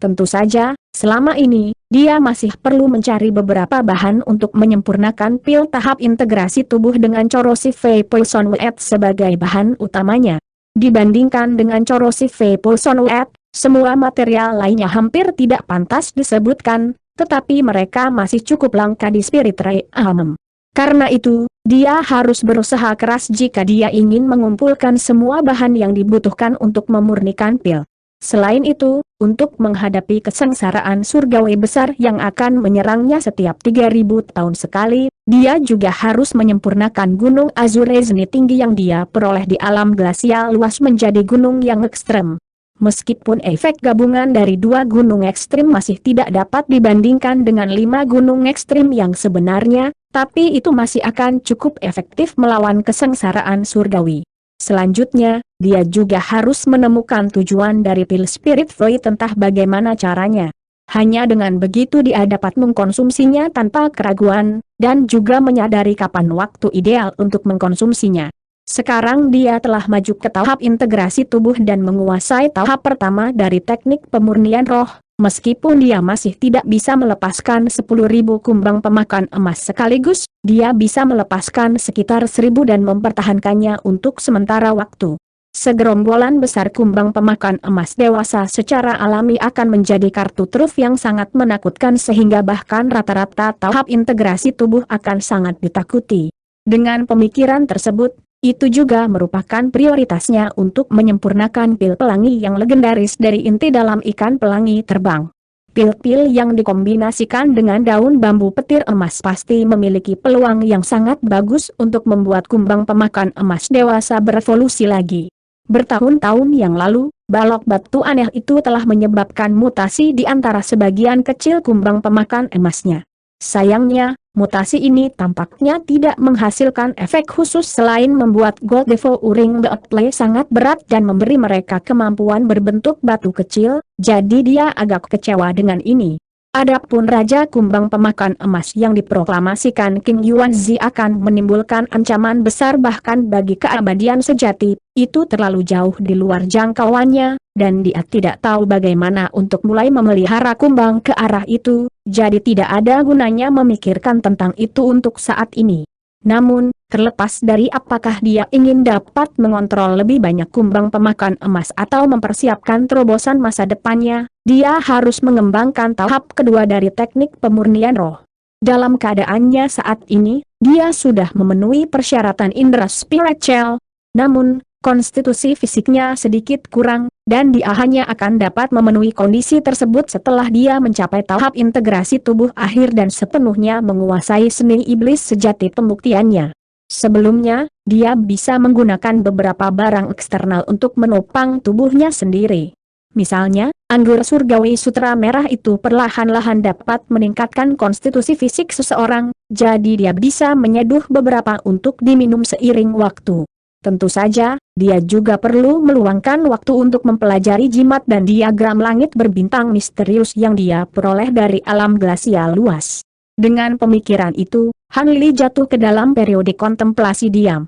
Tentu saja, selama ini, dia masih perlu mencari beberapa bahan untuk menyempurnakan pil tahap integrasi tubuh dengan corrosive poison weight sebagai bahan utamanya. Dibandingkan dengan corrosive poison weight, semua material lainnya hampir tidak pantas disebutkan, tetapi mereka masih cukup langka di Spirit Realm. Karena itu, dia harus berusaha keras jika dia ingin mengumpulkan semua bahan yang dibutuhkan untuk memurnikan pil. Selain itu, untuk menghadapi kesengsaraan surgawi besar yang akan menyerangnya setiap 3000 tahun sekali, dia juga harus menyempurnakan gunung Azurezni tinggi yang dia peroleh di alam glasial luas menjadi gunung yang ekstrem. Meskipun efek gabungan dari 2 gunung ekstrim masih tidak dapat dibandingkan dengan 5 gunung ekstrim yang sebenarnya, tapi itu masih akan cukup efektif melawan kesengsaraan surgawi. Selanjutnya, dia juga harus menemukan tujuan dari pil Spirit Void, entah bagaimana caranya. Hanya dengan begitu dia dapat mengkonsumsinya tanpa keraguan, dan juga menyadari kapan waktu ideal untuk mengkonsumsinya. Sekarang dia telah maju ke tahap integrasi tubuh dan menguasai tahap pertama dari teknik pemurnian roh, meskipun dia masih tidak bisa melepaskan 10.000 kumbang pemakan emas sekaligus, dia bisa melepaskan sekitar 1.000 dan mempertahankannya untuk sementara waktu. Segerombolan besar kumbang pemakan emas dewasa secara alami akan menjadi kartu truf yang sangat menakutkan sehingga bahkan rata-rata tahap integrasi tubuh akan sangat ditakuti. Dengan pemikiran tersebut, itu juga merupakan prioritasnya untuk menyempurnakan pil pelangi yang legendaris dari inti dalam ikan pelangi terbang. Pil-pil yang dikombinasikan dengan daun bambu petir emas pasti memiliki peluang yang sangat bagus untuk membuat kumbang pemakan emas dewasa berevolusi lagi. Bertahun-tahun yang lalu, balok batu aneh itu telah menyebabkan mutasi di antara sebagian kecil kumbang pemakan emasnya. Sayangnya, mutasi ini tampaknya tidak menghasilkan efek khusus selain membuat Gold Devouring Beetle sangat berat dan memberi mereka kemampuan berbentuk batu kecil, jadi dia agak kecewa dengan ini. Adapun Raja Kumbang Pemakan Emas yang diproklamasikan King Yuanzi akan menimbulkan ancaman besar bahkan bagi keabadian sejati, itu terlalu jauh di luar jangkauannya, dan dia tidak tahu bagaimana untuk mulai memelihara kumbang ke arah itu, jadi tidak ada gunanya memikirkan tentang itu untuk saat ini. Namun, terlepas dari apakah dia ingin dapat mengontrol lebih banyak kumbang pemakan emas atau mempersiapkan terobosan masa depannya, dia harus mengembangkan tahap kedua dari teknik pemurnian roh. Dalam keadaannya saat ini, dia sudah memenuhi persyaratan indera spiritual, namun, konstitusi fisiknya sedikit kurang, dan dia hanya akan dapat memenuhi kondisi tersebut setelah dia mencapai tahap integrasi tubuh akhir dan sepenuhnya menguasai seni iblis sejati pembuktiannya. Sebelumnya, dia bisa menggunakan beberapa barang eksternal untuk menopang tubuhnya sendiri. Misalnya, anggur surgawi sutra merah itu perlahan-lahan dapat meningkatkan konstitusi fisik seseorang, jadi dia bisa menyeduh beberapa untuk diminum seiring waktu. Tentu saja, dia juga perlu meluangkan waktu untuk mempelajari jimat dan diagram langit berbintang misterius yang dia peroleh dari alam glasial luas. Dengan pemikiran itu, Han Li jatuh ke dalam periode kontemplasi diam.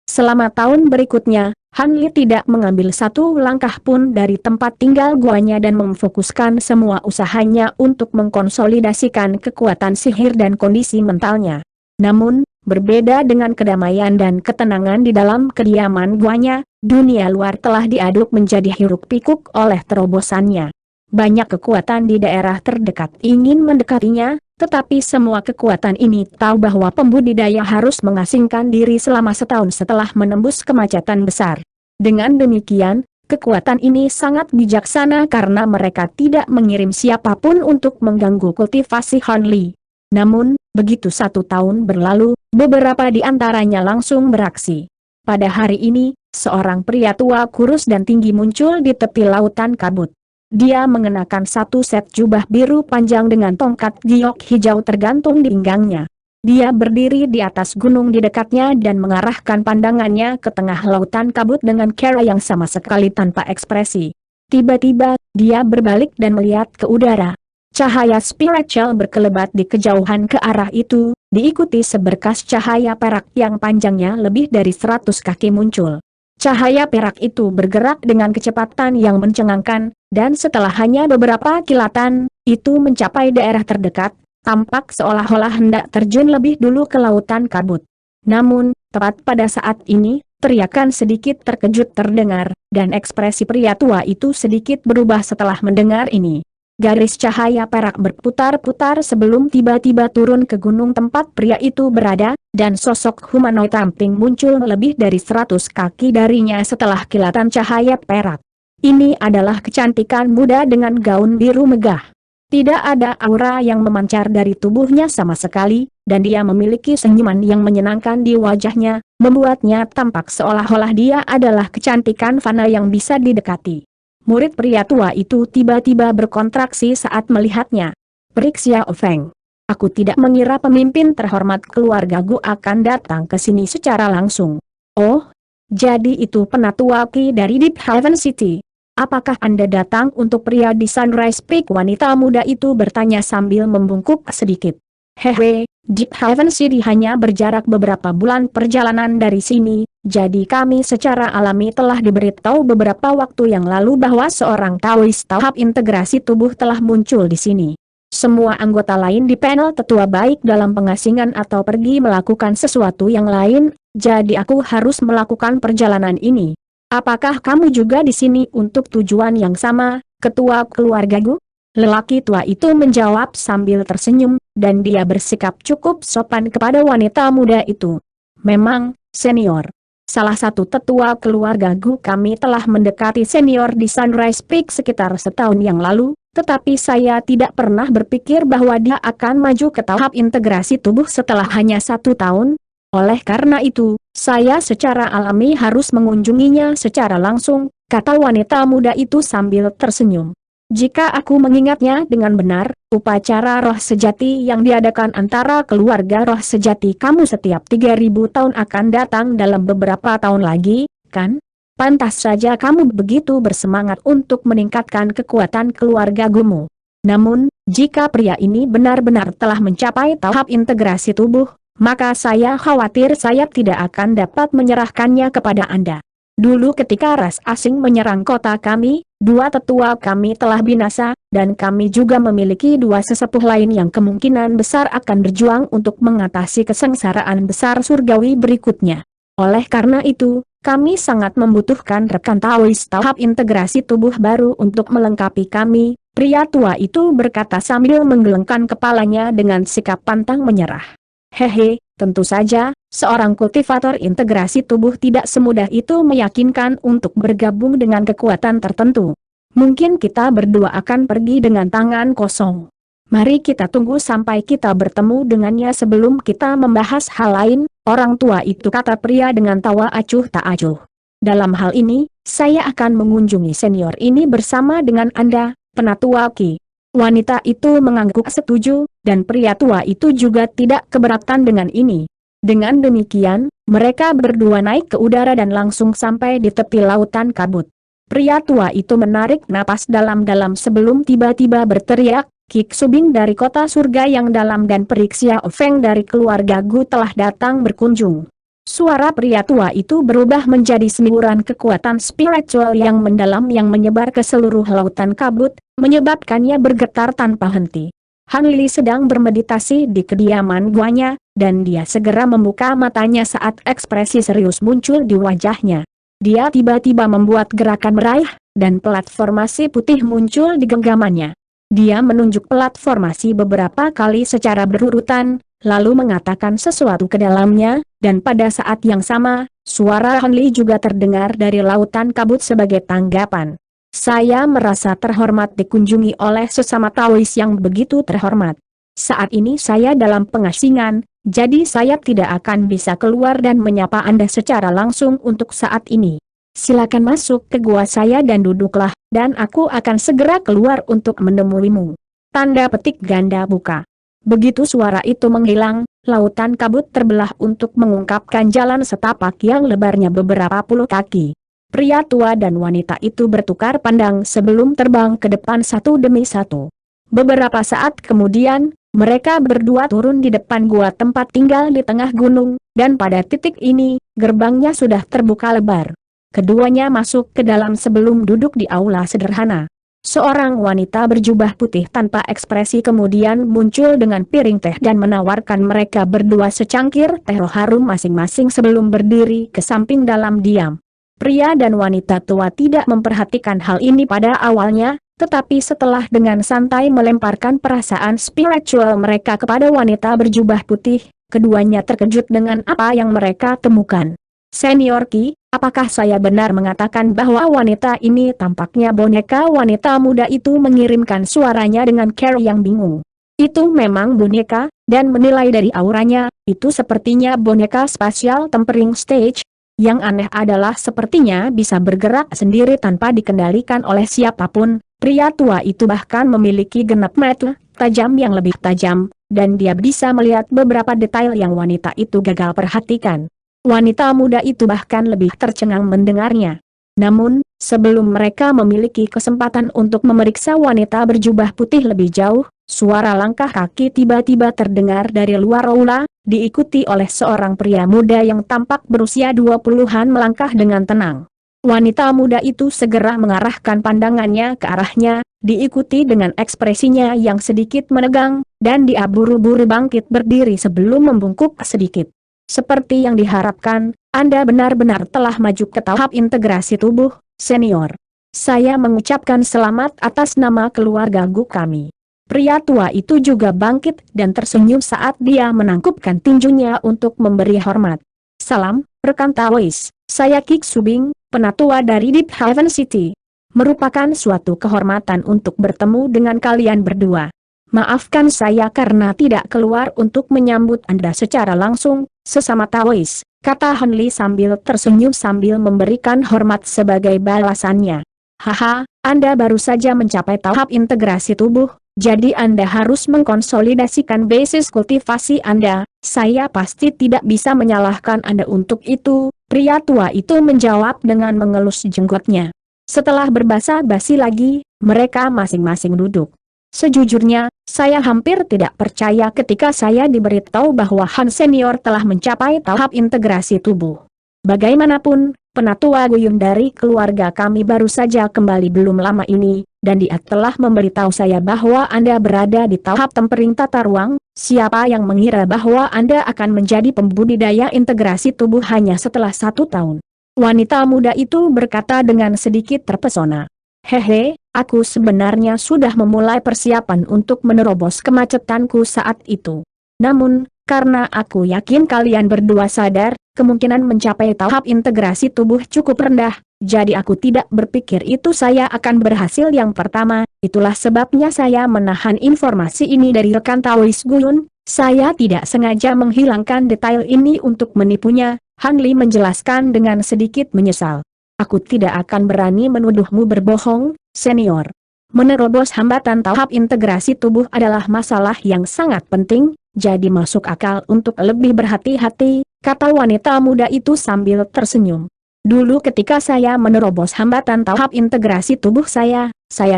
Selama tahun berikutnya, Han Li tidak mengambil satu langkah pun dari tempat tinggal guanya dan memfokuskan semua usahanya untuk mengkonsolidasikan kekuatan sihir dan kondisi mentalnya. Namun, berbeda dengan kedamaian dan ketenangan di dalam kediaman guanya, dunia luar telah diaduk menjadi hiruk-pikuk oleh terobosannya. Banyak kekuatan di daerah terdekat ingin mendekatinya, tetapi semua kekuatan ini tahu bahwa pembudidaya harus mengasingkan diri selama setahun setelah menembus kemacetan besar. Dengan demikian, kekuatan ini sangat bijaksana karena mereka tidak mengirim siapapun untuk mengganggu kultivasi Han Li. Namun, begitu 1 tahun berlalu, beberapa di antaranya langsung beraksi. Pada hari ini, seorang pria tua kurus dan tinggi muncul di tepi lautan kabut. Dia mengenakan satu set jubah biru panjang dengan tongkat giok hijau tergantung di pinggangnya. Dia berdiri di atas gunung di dekatnya dan mengarahkan pandangannya ke tengah lautan kabut dengan cara yang sama sekali tanpa ekspresi. Tiba-tiba, dia berbalik dan melihat ke udara. Cahaya spiritual berkelebat di kejauhan ke arah itu, diikuti seberkas cahaya perak yang panjangnya lebih dari 100 kaki muncul. Cahaya perak itu bergerak dengan kecepatan yang mencengangkan, dan setelah hanya beberapa kilatan, itu mencapai daerah terdekat, tampak seolah-olah hendak terjun lebih dulu ke lautan kabut. Namun, tepat pada saat ini, teriakan sedikit terkejut terdengar, dan ekspresi pria tua itu sedikit berubah setelah mendengar ini. Garis cahaya perak berputar-putar sebelum tiba-tiba turun ke gunung tempat pria itu berada, dan sosok humanoid ramping muncul lebih dari 100 kaki darinya setelah kilatan cahaya perak. Ini adalah kecantikan muda dengan gaun biru megah. Tidak ada aura yang memancar dari tubuhnya sama sekali, dan dia memiliki senyuman yang menyenangkan di wajahnya, membuatnya tampak seolah-olah dia adalah kecantikan fana yang bisa didekati. Murid pria tua itu tiba-tiba berkontraksi saat melihatnya. Perik Xiao Feng. Aku tidak mengira pemimpin terhormat keluarga Gu akan datang ke sini secara langsung. Oh, jadi itu penatua Ki dari Deep Haven City. Apakah Anda datang untuk pria di Sunrise Peak? Wanita muda itu bertanya sambil membungkuk sedikit. Hehe, Deep Haven City hanya berjarak beberapa bulan perjalanan dari sini, jadi kami secara alami telah diberitahu beberapa waktu yang lalu bahwa seorang Taoist tahap integrasi tubuh telah muncul di sini. Semua anggota lain di panel tetua baik dalam pengasingan atau pergi melakukan sesuatu yang lain, jadi aku harus melakukan perjalanan ini. Apakah kamu juga di sini untuk tujuan yang sama, ketua keluarga Gu? Lelaki tua itu menjawab sambil tersenyum, dan dia bersikap cukup sopan kepada wanita muda itu. Memang, senior. Salah satu tetua keluarga Gu kami telah mendekati senior di Sunrise Peak sekitar setahun yang lalu, tetapi saya tidak pernah berpikir bahwa dia akan maju ke tahap integrasi tubuh setelah hanya 1 tahun. Oleh karena itu, saya secara alami harus mengunjunginya secara langsung, kata wanita muda itu sambil tersenyum. Jika aku mengingatnya dengan benar, upacara roh sejati yang diadakan antara keluarga roh sejati kamu setiap 3000 tahun akan datang dalam beberapa tahun lagi, kan? Pantas saja kamu begitu bersemangat untuk meningkatkan kekuatan keluarga Gumu. Namun, jika pria ini benar-benar telah mencapai tahap integrasi tubuh, maka saya khawatir saya tidak akan dapat menyerahkannya kepada Anda. Dulu ketika ras asing menyerang kota kami, 2 tetua kami telah binasa, dan kami juga memiliki 2 sesepuh lain yang kemungkinan besar akan berjuang untuk mengatasi kesengsaraan besar surgawi berikutnya. Oleh karena itu, kami sangat membutuhkan rekan Taoist tahap integrasi tubuh baru untuk melengkapi kami, pria tua itu berkata sambil menggelengkan kepalanya dengan sikap pantang menyerah. Hehe, tentu saja, seorang kultivator integrasi tubuh tidak semudah itu meyakinkan untuk bergabung dengan kekuatan tertentu. Mungkin kita berdua akan pergi dengan tangan kosong. Mari kita tunggu sampai kita bertemu dengannya sebelum kita membahas hal lain, orang tua itu kata pria dengan tawa acuh tak acuh. Dalam hal ini, saya akan mengunjungi senior ini bersama dengan Anda, penatua Ki. Wanita itu mengangguk setuju, dan pria tua itu juga tidak keberatan dengan ini. Dengan demikian, mereka berdua naik ke udara dan langsung sampai di tepi lautan kabut. Pria tua itu menarik napas dalam-dalam sebelum tiba-tiba berteriak, Kik Subing dari kota surga yang dalam dan Perik Xiao Feng dari keluarga Gu telah datang berkunjung. Suara pria tua itu berubah menjadi semburan kekuatan spiritual yang mendalam yang menyebar ke seluruh lautan kabut, menyebabkannya bergetar tanpa henti. Han Li sedang bermeditasi di kediaman guanya, dan dia segera membuka matanya saat ekspresi serius muncul di wajahnya. Dia tiba-tiba membuat gerakan meraih, dan platformasi putih muncul di genggamannya. Dia menunjuk platformasi beberapa kali secara berurutan, lalu mengatakan sesuatu ke dalamnya, dan pada saat yang sama, suara Han Li juga terdengar dari lautan kabut sebagai tanggapan. Saya merasa terhormat dikunjungi oleh sesama Taoist yang begitu terhormat. Saat ini saya dalam pengasingan, jadi saya tidak akan bisa keluar dan menyapa Anda secara langsung untuk saat ini. Silakan masuk ke gua saya dan duduklah, dan aku akan segera keluar untuk menemuimu. Tanda petik ganda buka. Begitu suara itu menghilang, lautan kabut terbelah untuk mengungkapkan jalan setapak yang lebarnya beberapa puluh kaki. Pria tua dan wanita itu bertukar pandang sebelum terbang ke depan satu demi satu. Beberapa saat kemudian, mereka berdua turun di depan gua tempat tinggal di tengah gunung, dan pada titik ini, gerbangnya sudah terbuka lebar. Keduanya masuk ke dalam sebelum duduk di aula sederhana. Seorang wanita berjubah putih tanpa ekspresi kemudian muncul dengan piring teh dan menawarkan mereka berdua secangkir teh harum masing-masing sebelum berdiri ke samping dalam diam. Pria dan wanita tua tidak memperhatikan hal ini pada awalnya, tetapi setelah dengan santai melemparkan perasaan spiritual mereka kepada wanita berjubah putih, keduanya terkejut dengan apa yang mereka temukan. Senior Ki, apakah saya benar mengatakan bahwa wanita ini tampaknya boneka? Wanita muda itu mengirimkan suaranya dengan cara yang bingung. Itu memang boneka, dan menilai dari auranya, itu sepertinya boneka spasial tempering stage. Yang aneh adalah sepertinya bisa bergerak sendiri tanpa dikendalikan oleh siapapun. Pria tua itu bahkan memiliki genap mata tajam yang lebih tajam, dan dia bisa melihat beberapa detail yang wanita itu gagal perhatikan. Wanita muda itu bahkan lebih tercengang mendengarnya. Namun, sebelum mereka memiliki kesempatan untuk memeriksa wanita berjubah putih lebih jauh, suara langkah kaki tiba-tiba terdengar dari luar aula, diikuti oleh seorang pria muda yang tampak berusia 20-an melangkah dengan tenang. Wanita muda itu segera mengarahkan pandangannya ke arahnya, diikuti dengan ekspresinya yang sedikit menegang, dan dia buru-buru bangkit berdiri sebelum membungkuk sedikit. Seperti yang diharapkan, Anda benar-benar telah maju ke tahap integrasi tubuh, senior. Saya mengucapkan selamat atas nama keluarga Gu kami. Pria tua itu juga bangkit dan tersenyum saat dia menangkupkan tinjunya untuk memberi hormat. Salam, rekan Taois, saya Kik Subing, penatua dari Deep Haven City. Merupakan suatu kehormatan untuk bertemu dengan kalian berdua. Maafkan saya karena tidak keluar untuk menyambut Anda secara langsung, sesama Taois, kata Hanli sambil tersenyum sambil memberikan hormat sebagai balasannya. Haha, Anda baru saja mencapai tahap integrasi tubuh, jadi Anda harus mengkonsolidasikan basis kultivasi Anda. Saya pasti tidak bisa menyalahkan Anda untuk itu, pria tua itu menjawab dengan mengelus jenggotnya. Setelah berbasa-basi lagi, mereka masing-masing duduk. Sejujurnya, saya hampir tidak percaya ketika saya diberitahu bahwa Han Senior telah mencapai tahap integrasi tubuh. Bagaimanapun, penatua Guyun dari keluarga kami baru saja kembali belum lama ini, dan dia telah memberitahu saya bahwa Anda berada di tahap tempering tata ruang. Siapa yang mengira bahwa Anda akan menjadi pembudidaya integrasi tubuh hanya setelah 1 tahun? Wanita muda itu berkata dengan sedikit terpesona. Hehe, aku sebenarnya sudah memulai persiapan untuk menerobos kemacetanku saat itu. Namun, karena aku yakin kalian berdua sadar, kemungkinan mencapai tahap integrasi tubuh cukup rendah, jadi aku tidak berpikir itu saya akan berhasil yang pertama, itulah sebabnya saya menahan informasi ini dari rekan Taois Guyun. Saya tidak sengaja menghilangkan detail ini untuk menipunya, Hanli menjelaskan dengan sedikit menyesal. Aku tidak akan berani menuduhmu berbohong, senior. Menerobos hambatan tahap integrasi tubuh adalah masalah yang sangat penting, jadi masuk akal untuk lebih berhati-hati, kata wanita muda itu sambil tersenyum. Dulu ketika saya menerobos hambatan tahap integrasi tubuh saya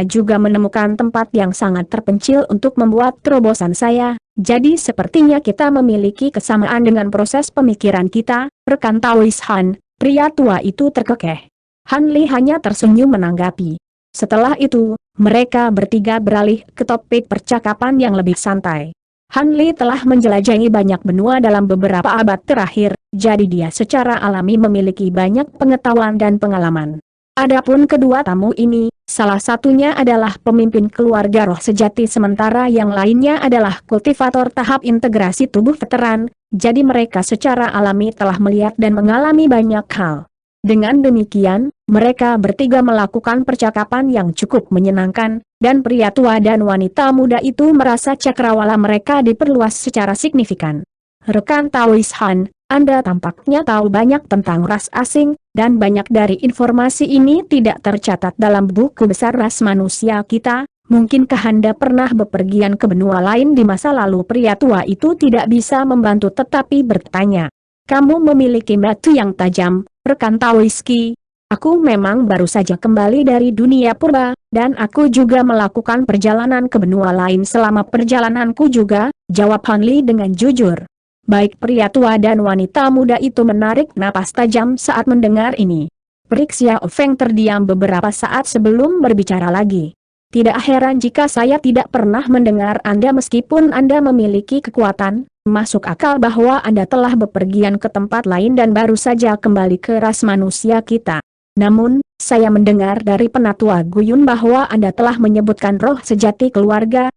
juga menemukan tempat yang sangat terpencil untuk membuat terobosan saya, jadi sepertinya kita memiliki kesamaan dengan proses pemikiran kita, rekan Taois Han. Pria tua itu terkekeh. Hanli hanya tersenyum menanggapi. Setelah itu, mereka bertiga beralih ke topik percakapan yang lebih santai. Hanli telah menjelajahi banyak benua dalam beberapa abad terakhir, jadi dia secara alami memiliki banyak pengetahuan dan pengalaman. Adapun kedua tamu ini, salah satunya adalah pemimpin keluarga roh sejati sementara yang lainnya adalah kultivator tahap integrasi tubuh veteran, jadi mereka secara alami telah melihat dan mengalami banyak hal. Dengan demikian, mereka bertiga melakukan percakapan yang cukup menyenangkan, dan pria tua dan wanita muda itu merasa cakrawala mereka diperluas secara signifikan. Rekan Taois Han, Anda tampaknya tahu banyak tentang ras asing, dan banyak dari informasi ini tidak tercatat dalam buku besar ras manusia kita. Mungkinkah Anda pernah bepergian ke benua lain di masa lalu? Pria tua itu tidak bisa membantu tetapi bertanya. Kamu memiliki mata yang tajam, rekan Taoiski. Aku memang baru saja kembali dari dunia purba, dan aku juga melakukan perjalanan ke benua lain selama perjalananku juga, jawab Hanli dengan jujur. Baik, pria tua dan wanita muda itu menarik napas tajam saat mendengar ini. Prik Xiao Feng terdiam beberapa saat sebelum berbicara lagi. Tidak heran jika saya tidak pernah mendengar Anda meskipun Anda memiliki kekuatan, masuk akal bahwa Anda telah bepergian ke tempat lain dan baru saja kembali ke ras manusia kita. Namun, saya mendengar dari Penatua Guyun bahwa Anda telah menyebutkan roh sejati keluarga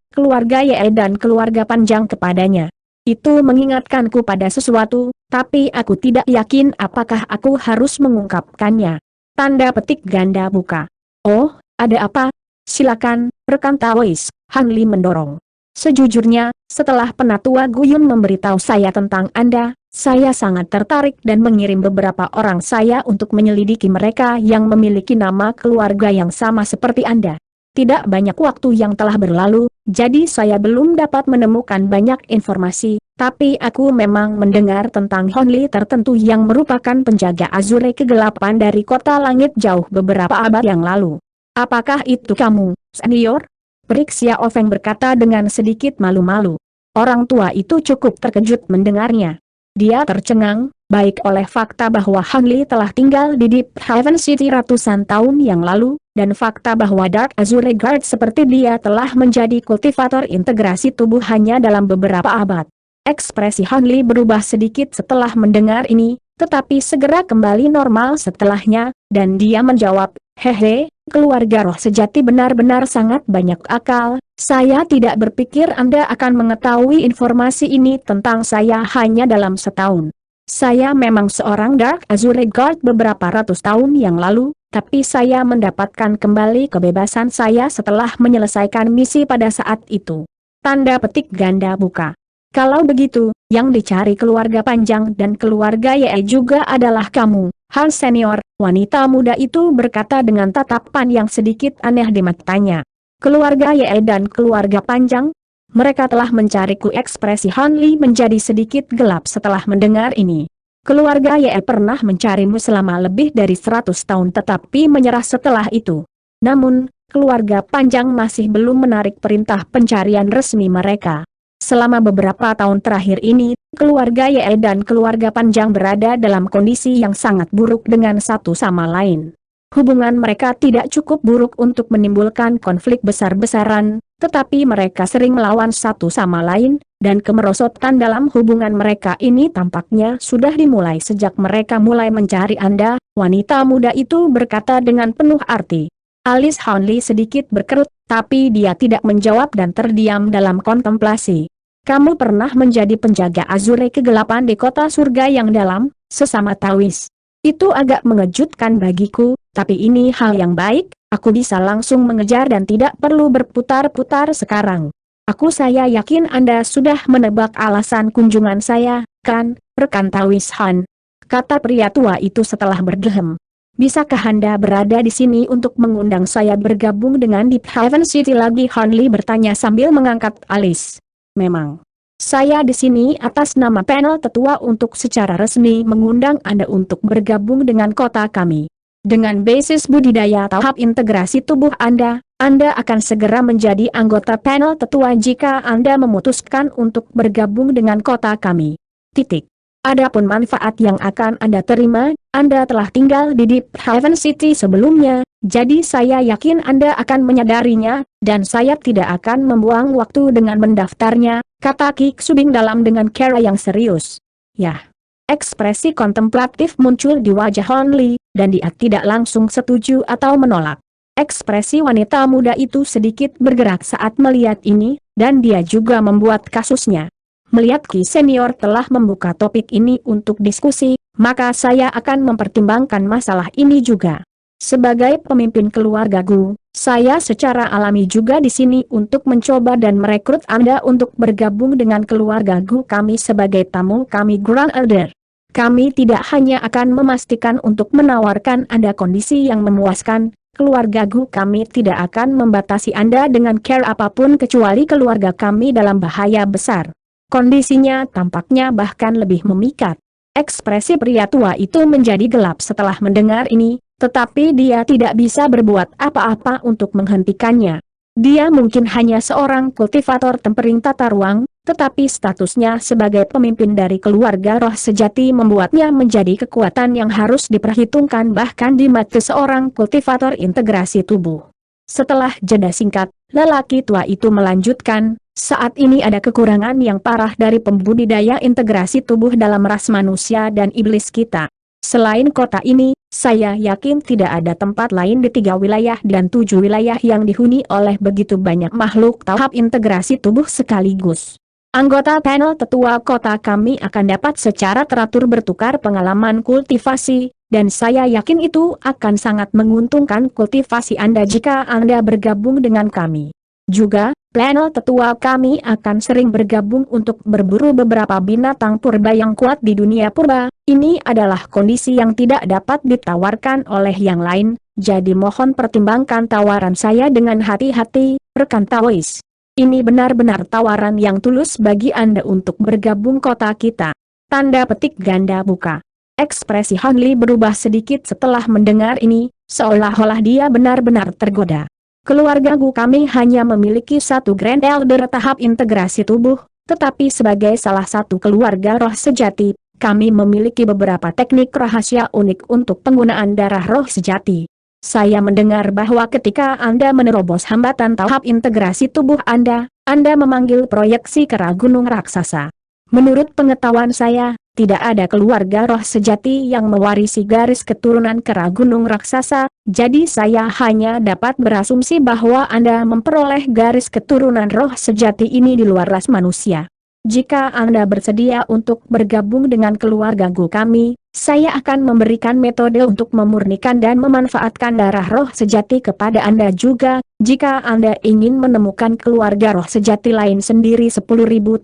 Ye dan keluarga Panjang kepadanya. Itu mengingatkanku pada sesuatu, tapi aku tidak yakin apakah aku harus mengungkapkannya. Tanda petik ganda buka. Oh, ada apa? Silakan, rekan Taois, Han Li mendorong. Sejujurnya, setelah Penatua Guyun memberitahu saya tentang Anda, saya sangat tertarik dan mengirim beberapa orang saya untuk menyelidiki mereka yang memiliki nama keluarga yang sama seperti Anda. Tidak banyak waktu yang telah berlalu, jadi saya belum dapat menemukan banyak informasi, tapi aku memang mendengar tentang Han Li tertentu yang merupakan penjaga Azure kegelapan dari kota langit jauh beberapa abad yang lalu. Apakah itu kamu, senior? Prik Xiao Feng berkata dengan sedikit malu-malu. Orang tua itu cukup terkejut mendengarnya. Dia tercengang, baik oleh fakta bahwa Han Li telah tinggal di Deep Haven City ratusan tahun yang lalu, dan fakta bahwa Dark Azure Guard seperti dia telah menjadi kultivator integrasi tubuh hanya dalam beberapa abad. Ekspresi Han Li berubah sedikit setelah mendengar ini, tetapi segera kembali normal setelahnya, dan dia menjawab, hehe, keluarga roh sejati benar-benar sangat banyak akal. Saya tidak berpikir Anda akan mengetahui informasi ini tentang saya hanya dalam setahun. Saya memang seorang Dark Azure Guard beberapa ratus tahun yang lalu, tapi saya mendapatkan kembali kebebasan saya setelah menyelesaikan misi pada saat itu. Tanda petik ganda buka. Kalau begitu, yang dicari keluarga Panjang dan keluarga Ye juga adalah kamu, Han Senior. Wanita muda itu berkata dengan tatapan yang sedikit aneh di matanya. Keluarga Ye dan keluarga Panjang? Mereka telah mencariku. Ekspresi Han Li menjadi sedikit gelap setelah mendengar ini. Keluarga Ye pernah mencarimu selama lebih dari 100 tahun tetapi menyerah setelah itu. Namun, keluarga Panjang masih belum menarik perintah pencarian resmi mereka. Selama beberapa tahun terakhir ini, keluarga Ye dan keluarga Panjang berada dalam kondisi yang sangat buruk dengan satu sama lain. Hubungan mereka tidak cukup buruk untuk menimbulkan konflik besar-besaran, tetapi mereka sering melawan satu sama lain, dan kemerosotan dalam hubungan mereka ini tampaknya sudah dimulai sejak mereka mulai mencari Anda, wanita muda itu berkata dengan penuh arti. Alis Han Li sedikit berkerut, tapi dia tidak menjawab dan terdiam dalam kontemplasi. Kamu pernah menjadi penjaga Azure kegelapan di kota surga yang dalam, sesama Taois. Itu agak mengejutkan bagiku, tapi ini hal yang baik, aku bisa langsung mengejar dan tidak perlu berputar-putar sekarang. Saya yakin Anda sudah menebak alasan kunjungan saya, kan, rekan Taois Han? Kata pria tua itu setelah berdehem. Bisakah Anda berada di sini untuk mengundang saya bergabung dengan Deep Haven City lagi? Han Li bertanya sambil mengangkat alis. Memang. Saya di sini atas nama panel tetua untuk secara resmi mengundang Anda untuk bergabung dengan kota kami. Dengan basis budidaya tahap integrasi tubuh Anda akan segera menjadi anggota panel tetua jika Anda memutuskan untuk bergabung dengan kota kami. Titik. Adapun manfaat yang akan Anda terima, Anda telah tinggal di Deep Haven City sebelumnya, jadi saya yakin Anda akan menyadarinya, dan saya tidak akan membuang waktu dengan mendaftarnya, kata Ki Subing dalam dengan cara yang serius. Yah. Ekspresi kontemplatif muncul di wajah Han Li, dan dia tidak langsung setuju atau menolak. Ekspresi wanita muda itu sedikit bergerak saat melihat ini, dan dia juga membuat kasusnya. Melihat Ki Senior telah membuka topik ini untuk diskusi, maka saya akan mempertimbangkan masalah ini juga. Sebagai pemimpin keluarga Gu, saya secara alami juga di sini untuk mencoba dan merekrut Anda untuk bergabung dengan keluarga Gu kami sebagai tamu kami Grand Elder. Kami tidak hanya akan memastikan untuk menawarkan Anda kondisi yang memuaskan, keluarga Gu kami tidak akan membatasi Anda dengan care apapun kecuali keluarga kami dalam bahaya besar. Kondisinya tampaknya bahkan lebih memikat. Ekspresi pria tua itu menjadi gelap setelah mendengar ini, tetapi dia tidak bisa berbuat apa-apa untuk menghentikannya. Dia mungkin hanya seorang kultivator tempering tata ruang, tetapi statusnya sebagai pemimpin dari keluarga roh sejati membuatnya menjadi kekuatan yang harus diperhitungkan bahkan di mata seorang kultivator integrasi tubuh. Setelah jeda singkat, lelaki tua itu melanjutkan, saat ini ada kekurangan yang parah dari pembudidaya integrasi tubuh dalam ras manusia dan iblis kita. Selain kota ini, saya yakin tidak ada tempat lain di 3 wilayah dan 7 wilayah yang dihuni oleh begitu banyak makhluk tahap integrasi tubuh sekaligus. Anggota panel tetua kota kami akan dapat secara teratur bertukar pengalaman kultivasi, dan saya yakin itu akan sangat menguntungkan kultivasi Anda jika Anda bergabung dengan kami. Juga, panel tetua kami akan sering bergabung untuk berburu beberapa binatang purba yang kuat di dunia purba. Ini adalah kondisi yang tidak dapat ditawarkan oleh yang lain, jadi mohon pertimbangkan tawaran saya dengan hati-hati, rekan Taois. Ini benar-benar tawaran yang tulus bagi Anda untuk bergabung kota kita. Tanda petik ganda buka. Ekspresi Han Li berubah sedikit setelah mendengar ini, seolah-olah dia benar-benar tergoda. Keluarga Gu kami hanya memiliki satu Grand Elder tahap integrasi tubuh, tetapi sebagai salah satu keluarga roh sejati, kami memiliki beberapa teknik rahasia unik untuk penggunaan darah roh sejati. Saya mendengar bahwa ketika Anda menerobos hambatan tahap integrasi tubuh Anda memanggil proyeksi kera gunung raksasa. Menurut pengetahuan saya, tidak ada keluarga roh sejati yang mewarisi garis keturunan kera gunung raksasa, jadi saya hanya dapat berasumsi bahwa Anda memperoleh garis keturunan roh sejati ini di luar ras manusia. Jika Anda bersedia untuk bergabung dengan keluarga Gu kami, saya akan memberikan metode untuk memurnikan dan memanfaatkan darah roh sejati kepada Anda juga. Jika Anda ingin menemukan keluarga roh sejati lain sendiri 10.000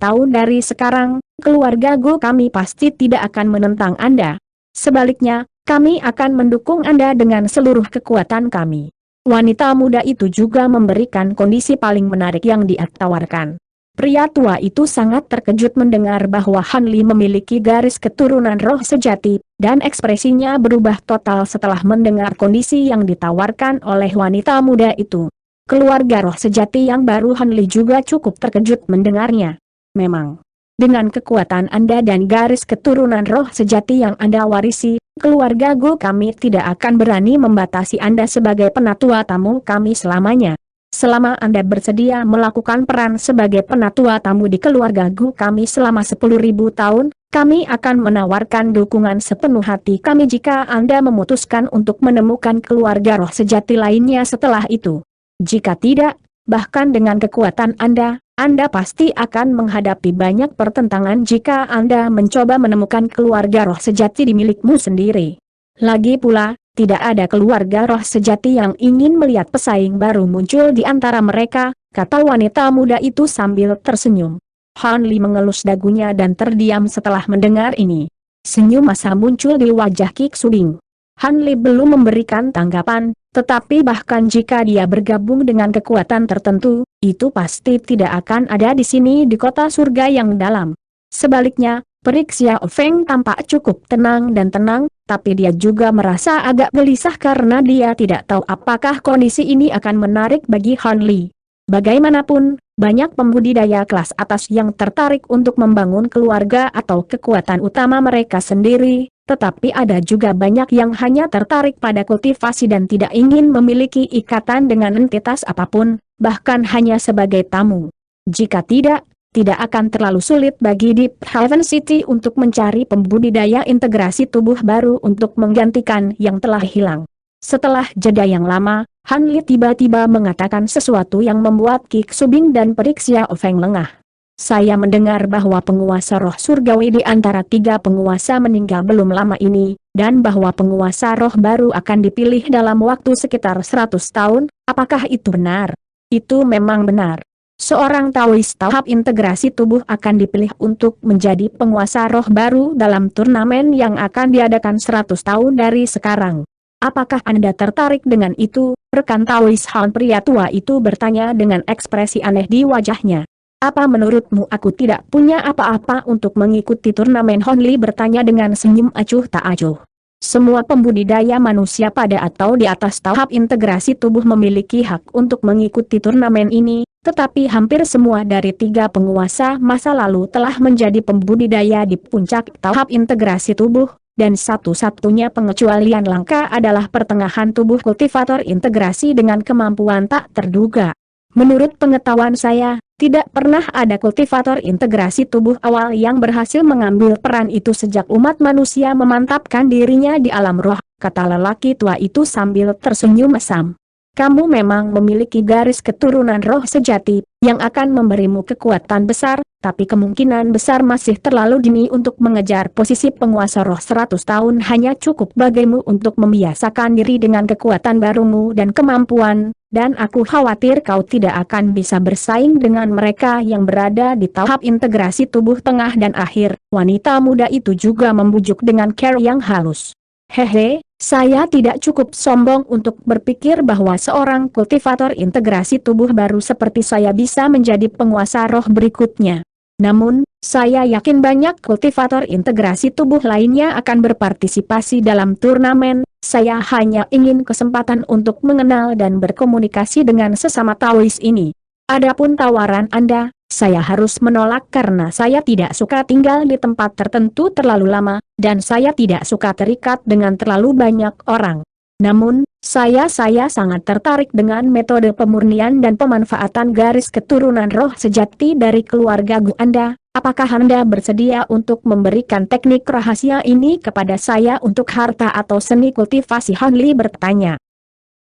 tahun dari sekarang, keluarga Gu kami pasti tidak akan menentang Anda. Sebaliknya, kami akan mendukung Anda dengan seluruh kekuatan kami. Wanita muda itu juga memberikan kondisi paling menarik yang dia tawarkan. Pria tua itu sangat terkejut mendengar bahwa Han Li memiliki garis keturunan roh sejati, dan ekspresinya berubah total setelah mendengar kondisi yang ditawarkan oleh wanita muda itu. Keluarga roh sejati yang baru Han Li juga cukup terkejut mendengarnya. Memang, dengan kekuatan Anda dan garis keturunan roh sejati yang Anda warisi, keluarga Gu kami tidak akan berani membatasi Anda sebagai penatua tamu kami selamanya. Selama Anda bersedia melakukan peran sebagai penatua tamu di keluarga Gu kami selama 10.000 tahun, kami akan menawarkan dukungan sepenuh hati kami jika Anda memutuskan untuk menemukan keluarga roh sejati lainnya setelah itu. Jika tidak, bahkan dengan kekuatan Anda pasti akan menghadapi banyak pertentangan jika Anda mencoba menemukan keluarga roh sejati di milikmu sendiri. Lagi pula, tidak ada keluarga roh sejati yang ingin melihat pesaing baru muncul di antara mereka, kata wanita muda itu sambil tersenyum. Han Li mengelus dagunya dan terdiam setelah mendengar ini. Senyum masa muncul di wajah Kik Subing. Han Li belum memberikan tanggapan, tetapi bahkan jika dia bergabung dengan kekuatan tertentu, itu pasti tidak akan ada di sini di kota surga yang dalam. Sebaliknya, Perik Xiao Feng tampak cukup tenang, tapi dia juga merasa agak gelisah karena dia tidak tahu apakah kondisi ini akan menarik bagi Han Li. Bagaimanapun, banyak pembudidaya kelas atas yang tertarik untuk membangun keluarga atau kekuatan utama mereka sendiri, tetapi ada juga banyak yang hanya tertarik pada kultivasi dan tidak ingin memiliki ikatan dengan entitas apapun, bahkan hanya sebagai tamu. Jika tidak akan terlalu sulit bagi Deep Haven City untuk mencari pembudidaya integrasi tubuh baru untuk menggantikan yang telah hilang. Setelah jeda yang lama, Han Li tiba-tiba mengatakan sesuatu yang membuat Kik Subing dan Perik Xiao Feng lengah. Saya mendengar bahwa penguasa roh surgawi di antara 3 penguasa meninggal belum lama ini, dan bahwa penguasa roh baru akan dipilih dalam waktu sekitar 100 tahun, apakah itu benar? Itu memang benar. Seorang Taois tahap integrasi tubuh akan dipilih untuk menjadi penguasa roh baru dalam turnamen yang akan diadakan 100 tahun dari sekarang. Apakah Anda tertarik dengan itu? Rekan Taois Han pria tua itu bertanya dengan ekspresi aneh di wajahnya. Apa menurutmu aku tidak punya apa-apa untuk mengikuti turnamen? Han Li bertanya dengan senyum acuh tak acuh. Semua pembudidaya manusia pada atau di atas tahap integrasi tubuh memiliki hak untuk mengikuti turnamen ini, Tetapi hampir semua dari tiga penguasa masa lalu telah menjadi pembudidaya di puncak tahap integrasi tubuh, dan satu-satunya pengecualian langka adalah pertengahan tubuh kultivator integrasi dengan kemampuan tak terduga. Menurut pengetahuan saya, tidak pernah ada kultivator integrasi tubuh awal yang berhasil mengambil peran itu sejak umat manusia memantapkan dirinya di alam roh, kata lelaki tua itu sambil tersenyum mesam. Kamu memang memiliki garis keturunan roh sejati, yang akan memberimu kekuatan besar, tapi kemungkinan besar masih terlalu dini untuk mengejar posisi penguasa roh 100 tahun hanya cukup bagimu untuk membiasakan diri dengan kekuatan barumu dan kemampuan, dan aku khawatir kau tidak akan bisa bersaing dengan mereka yang berada di tahap integrasi tubuh tengah dan akhir. Wanita muda itu juga membujuk dengan cara yang halus. Hehe, saya tidak cukup sombong untuk berpikir bahwa seorang kultivator integrasi tubuh baru seperti saya bisa menjadi penguasa roh berikutnya. Namun, saya yakin banyak kultivator integrasi tubuh lainnya akan berpartisipasi dalam turnamen. Saya hanya ingin kesempatan untuk mengenal dan berkomunikasi dengan sesama Taois ini. Adapun tawaran Anda, saya harus menolak karena saya tidak suka tinggal di tempat tertentu terlalu lama, dan saya tidak suka terikat dengan terlalu banyak orang. Namun, saya sangat tertarik dengan metode pemurnian dan pemanfaatan garis keturunan roh sejati dari keluarga Gu Anda. Apakah Anda bersedia untuk memberikan teknik rahasia ini kepada saya untuk harta atau seni kultivasi? Han Li bertanya.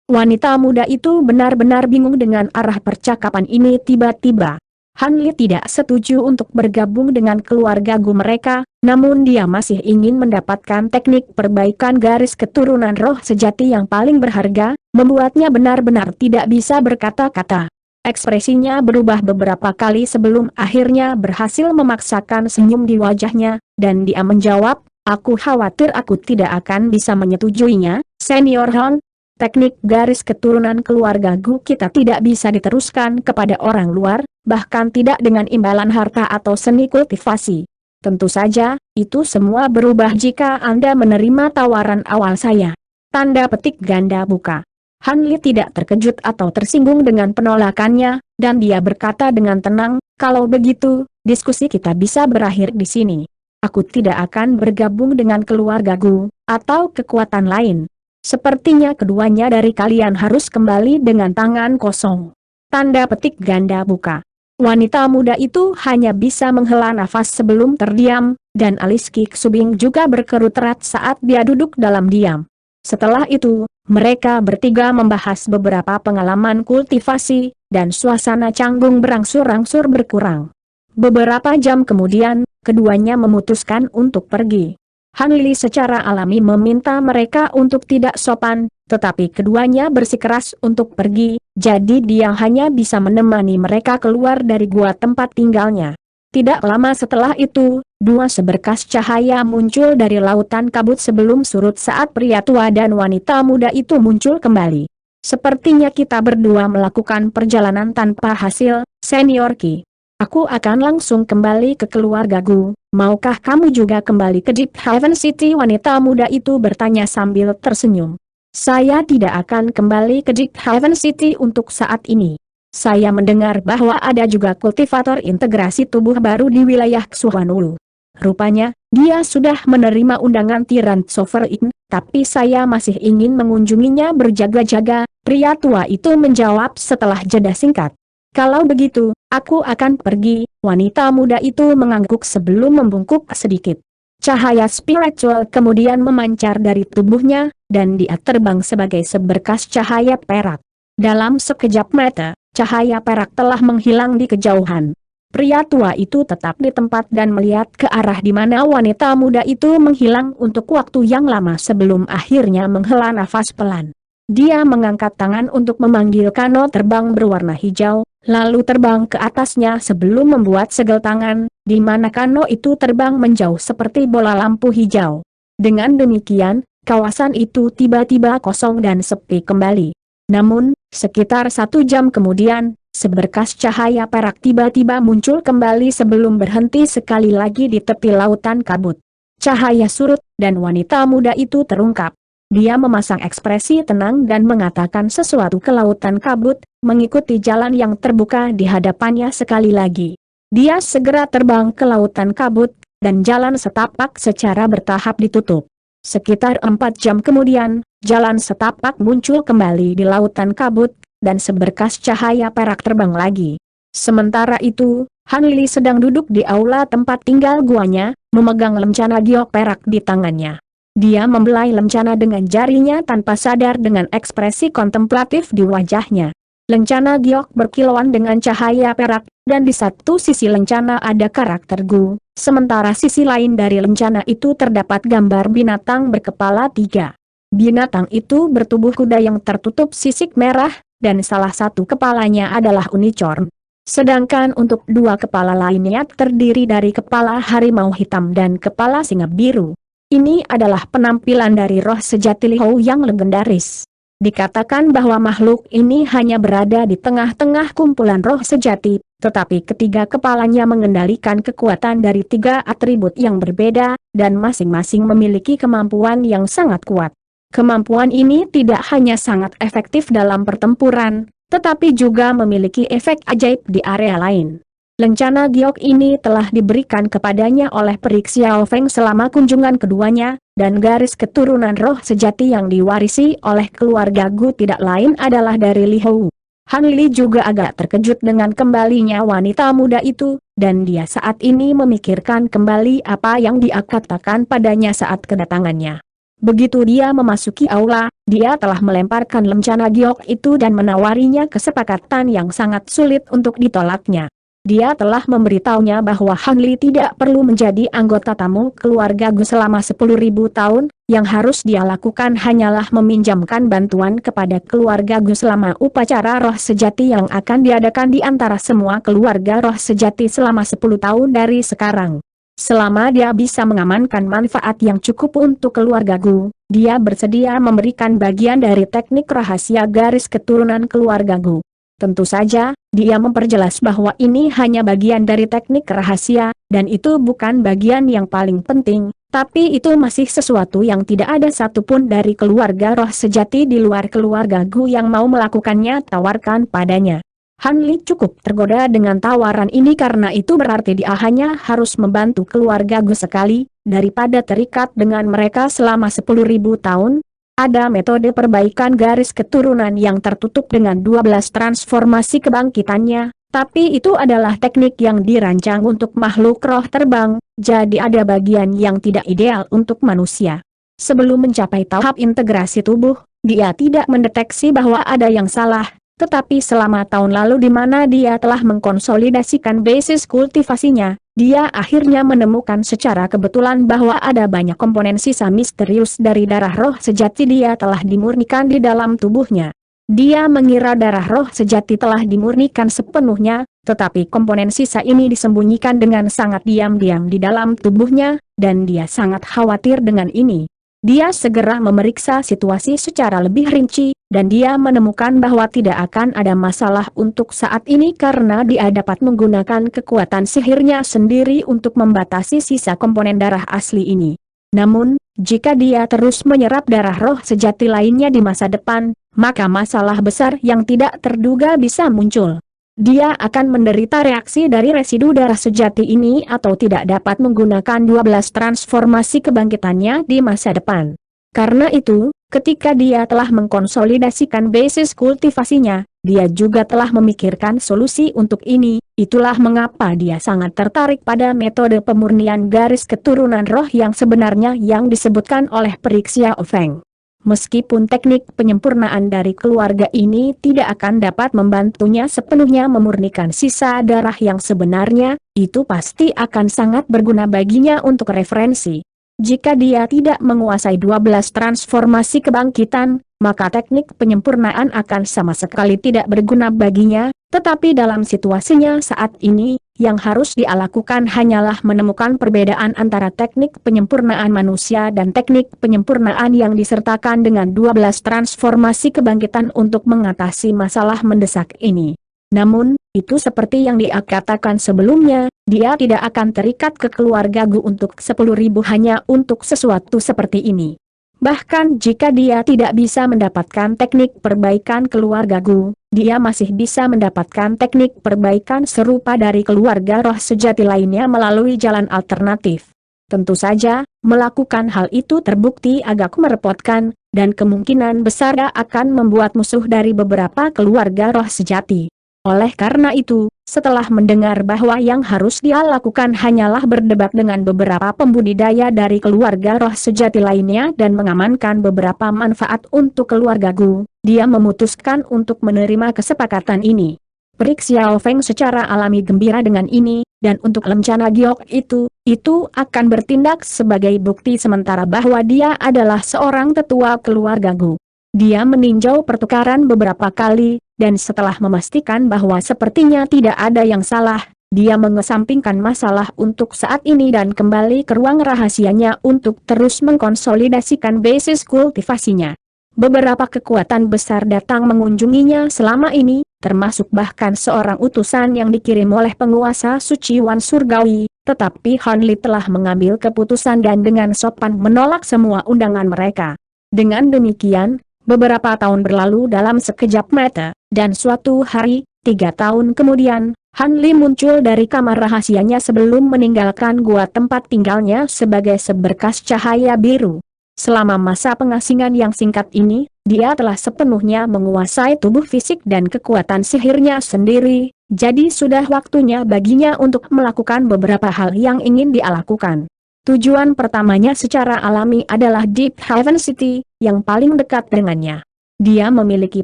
Wanita muda itu benar-benar bingung dengan arah percakapan ini. Tiba-tiba Han Li tidak setuju untuk bergabung dengan keluarga Gu mereka, namun dia masih ingin mendapatkan teknik perbaikan garis keturunan roh sejati yang paling berharga, membuatnya benar-benar tidak bisa berkata-kata. Ekspresinya berubah beberapa kali sebelum akhirnya berhasil memaksakan senyum di wajahnya, dan dia menjawab, aku khawatir aku tidak akan bisa menyetujuinya, Senior Han. Teknik garis keturunan keluarga Gu kita tidak bisa diteruskan kepada orang luar, bahkan tidak dengan imbalan harta atau seni kultivasi. Tentu saja, itu semua berubah jika Anda menerima tawaran awal saya. Tanda petik ganda buka. Han Li tidak terkejut atau tersinggung dengan penolakannya, dan dia berkata dengan tenang, kalau begitu, diskusi kita bisa berakhir di sini. Aku tidak akan bergabung dengan keluarga Gu, atau kekuatan lain. Sepertinya keduanya dari kalian harus kembali dengan tangan kosong. Tanda petik ganda buka. Wanita muda itu hanya bisa menghela nafas sebelum terdiam, dan alis Ki Subing juga berkerut erat saat dia duduk dalam diam. Setelah itu, mereka bertiga membahas beberapa pengalaman kultivasi, dan suasana canggung berangsur-angsur berkurang. Beberapa jam kemudian, keduanya memutuskan untuk pergi. Han Li secara alami meminta mereka untuk tidak sopan, tetapi keduanya bersikeras untuk pergi, jadi dia hanya bisa menemani mereka keluar dari gua tempat tinggalnya. Tidak lama setelah itu, dua seberkas cahaya muncul dari lautan kabut sebelum surut saat pria tua dan wanita muda itu muncul kembali. Sepertinya kita berdua melakukan perjalanan tanpa hasil, Senior Ki. Aku akan langsung kembali ke keluarga Gu. Maukah kamu juga kembali ke Deep Haven City? Wanita muda itu bertanya sambil tersenyum. Saya tidak akan kembali ke Deep Haven City untuk saat ini. Saya mendengar bahwa ada juga kultivator integrasi tubuh baru di wilayah Xuanwulu. Rupanya, dia sudah menerima undangan Tiran Sovereign, tapi saya masih ingin mengunjunginya berjaga-jaga. Pria tua itu menjawab setelah jeda singkat. Kalau begitu, aku akan pergi. Wanita muda itu mengangguk sebelum membungkuk sedikit. Cahaya spiritual kemudian memancar dari tubuhnya, dan dia terbang sebagai seberkas cahaya perak. Dalam sekejap mata, cahaya perak telah menghilang di kejauhan. Pria tua itu tetap di tempat dan melihat ke arah di mana wanita muda itu menghilang untuk waktu yang lama sebelum akhirnya menghela nafas pelan. Dia mengangkat tangan untuk memanggil kano terbang berwarna hijau, lalu terbang ke atasnya sebelum membuat segel tangan, di mana kano itu terbang menjauh seperti bola lampu hijau. Dengan demikian, kawasan itu tiba-tiba kosong dan sepi kembali. Namun, sekitar 1 jam kemudian, seberkas cahaya perak tiba-tiba muncul kembali sebelum berhenti sekali lagi di tepi lautan kabut. Cahaya surut, dan wanita muda itu terungkap. Dia memasang ekspresi tenang dan mengatakan sesuatu ke lautan kabut, mengikuti jalan yang terbuka di hadapannya sekali lagi. Dia segera terbang ke lautan kabut, dan jalan setapak secara bertahap ditutup. Sekitar 4 jam kemudian, jalan setapak muncul kembali di lautan kabut, dan seberkas cahaya perak terbang lagi. Sementara itu, Han Li sedang duduk di aula tempat tinggal guanya, memegang lencana giok perak di tangannya. Dia membelai lencana dengan jarinya tanpa sadar dengan ekspresi kontemplatif di wajahnya. Lencana giok berkilauan dengan cahaya perak, dan di satu sisi lencana ada karakter Gu, sementara sisi lain dari lencana itu terdapat gambar binatang berkepala 3. Binatang itu bertubuh kuda yang tertutup sisik merah, dan salah satu kepalanya adalah unicorn. Sedangkan untuk 2 kepala lainnya terdiri dari kepala harimau hitam dan kepala singa biru. Ini adalah penampilan dari roh sejati Li Hou yang legendaris. Dikatakan bahwa makhluk ini hanya berada di tengah-tengah kumpulan roh sejati, tetapi ketiga kepalanya mengendalikan kekuatan dari 3 atribut yang berbeda, dan masing-masing memiliki kemampuan yang sangat kuat. Kemampuan ini tidak hanya sangat efektif dalam pertempuran, tetapi juga memiliki efek ajaib di area lain. Lencana giok ini telah diberikan kepadanya oleh Peri Xiao Feng selama kunjungan keduanya, dan garis keturunan roh sejati yang diwarisi oleh keluarga Gu tidak lain adalah dari Li Hou. Han Li juga agak terkejut dengan kembalinya wanita muda itu, dan dia saat ini memikirkan kembali apa yang dia katakan padanya saat kedatangannya. Begitu dia memasuki aula, dia telah melemparkan lencana giok itu dan menawarinya kesepakatan yang sangat sulit untuk ditolaknya. Dia telah memberitahunya bahwa Han Li tidak perlu menjadi anggota tamu keluarga Gu selama 10.000 tahun, yang harus dia lakukan hanyalah meminjamkan bantuan kepada keluarga Gu selama upacara roh sejati yang akan diadakan di antara semua keluarga roh sejati selama 10 tahun dari sekarang. Selama dia bisa mengamankan manfaat yang cukup untuk keluarga Gu, dia bersedia memberikan bagian dari teknik rahasia garis keturunan keluarga Gu. Tentu saja, dia memperjelas bahwa ini hanya bagian dari teknik rahasia, dan itu bukan bagian yang paling penting, tapi itu masih sesuatu yang tidak ada satupun dari keluarga roh sejati di luar keluarga Gu yang mau melakukannya. Tawarkan padanya. Han Li cukup tergoda dengan tawaran ini karena itu berarti dia hanya harus membantu keluarga Gu sekali, daripada terikat dengan mereka selama 10.000 tahun. Ada metode perbaikan garis keturunan yang tertutup dengan 12 transformasi kebangkitannya, tapi itu adalah teknik yang dirancang untuk makhluk roh terbang, jadi ada bagian yang tidak ideal untuk manusia. Sebelum mencapai tahap integrasi tubuh, dia tidak mendeteksi bahwa ada yang salah, tetapi selama tahun lalu di mana dia telah mengkonsolidasikan basis kultivasinya, dia akhirnya menemukan secara kebetulan bahwa ada banyak komponen sisa misterius dari darah roh sejati dia telah dimurnikan di dalam tubuhnya. Dia mengira darah roh sejati telah dimurnikan sepenuhnya, tetapi komponen sisa ini disembunyikan dengan sangat diam-diam di dalam tubuhnya, dan dia sangat khawatir dengan ini. Dia segera memeriksa situasi secara lebih rinci, dan dia menemukan bahwa tidak akan ada masalah untuk saat ini karena dia dapat menggunakan kekuatan sihirnya sendiri untuk membatasi sisa komponen darah asli ini. Namun, jika dia terus menyerap darah roh sejati lainnya di masa depan, maka masalah besar yang tidak terduga bisa muncul. Dia akan menderita reaksi dari residu darah sejati ini atau tidak dapat menggunakan 12 transformasi kebangkitannya di masa depan. Karena itu, ketika dia telah mengkonsolidasikan basis kultivasinya, dia juga telah memikirkan solusi untuk ini. Itulah mengapa dia sangat tertarik pada metode pemurnian garis keturunan roh yang sebenarnya yang disebutkan oleh Peri Xiao Feng. Meskipun teknik penyempurnaan dari keluarga ini tidak akan dapat membantunya sepenuhnya memurnikan sisa darah yang sebenarnya, itu pasti akan sangat berguna baginya untuk referensi. Jika dia tidak menguasai 12 transformasi kebangkitan, maka teknik penyempurnaan akan sama sekali tidak berguna baginya, tetapi dalam situasinya saat ini, yang harus dia lakukan hanyalah menemukan perbedaan antara teknik penyempurnaan manusia dan teknik penyempurnaan yang disertakan dengan 12 transformasi kebangkitan untuk mengatasi masalah mendesak ini. Namun, itu seperti yang dia katakan sebelumnya, dia tidak akan terikat ke keluarga Gu untuk 10.000 hanya untuk sesuatu seperti ini. Bahkan jika dia tidak bisa mendapatkan teknik perbaikan keluarga Gu, dia masih bisa mendapatkan teknik perbaikan serupa dari keluarga roh sejati lainnya melalui jalan alternatif. Tentu saja, melakukan hal itu terbukti agak merepotkan, dan kemungkinan besar akan membuat musuh dari beberapa keluarga roh sejati. Oleh karena itu, setelah mendengar bahwa yang harus dia lakukan hanyalah berdebat dengan beberapa pembudidaya dari keluarga roh sejati lainnya dan mengamankan beberapa manfaat untuk keluarga Gu, dia memutuskan untuk menerima kesepakatan ini. Prik Xiao Feng secara alami gembira dengan ini, dan untuk lencana giok itu akan bertindak sebagai bukti sementara bahwa dia adalah seorang tetua keluarga Gu. Dia meninjau pertukaran beberapa kali, dan setelah memastikan bahwa sepertinya tidak ada yang salah, dia mengesampingkan masalah untuk saat ini dan kembali ke ruang rahasianya untuk terus mengkonsolidasikan basis kultivasinya. Beberapa kekuatan besar datang mengunjunginya selama ini, termasuk bahkan seorang utusan yang dikirim oleh penguasa suci Wan Surgawi, tetapi Han Li telah mengambil keputusan dan dengan sopan menolak semua undangan mereka. Dengan demikian, beberapa tahun berlalu dalam sekejap mata, dan suatu hari, 3 tahun kemudian, Han Li muncul dari kamar rahasianya sebelum meninggalkan gua tempat tinggalnya sebagai seberkas cahaya biru. Selama masa pengasingan yang singkat ini, dia telah sepenuhnya menguasai tubuh fisik dan kekuatan sihirnya sendiri, jadi sudah waktunya baginya untuk melakukan beberapa hal yang ingin dia lakukan. Tujuan pertamanya secara alami adalah Deep Haven City, yang paling dekat dengannya. Dia memiliki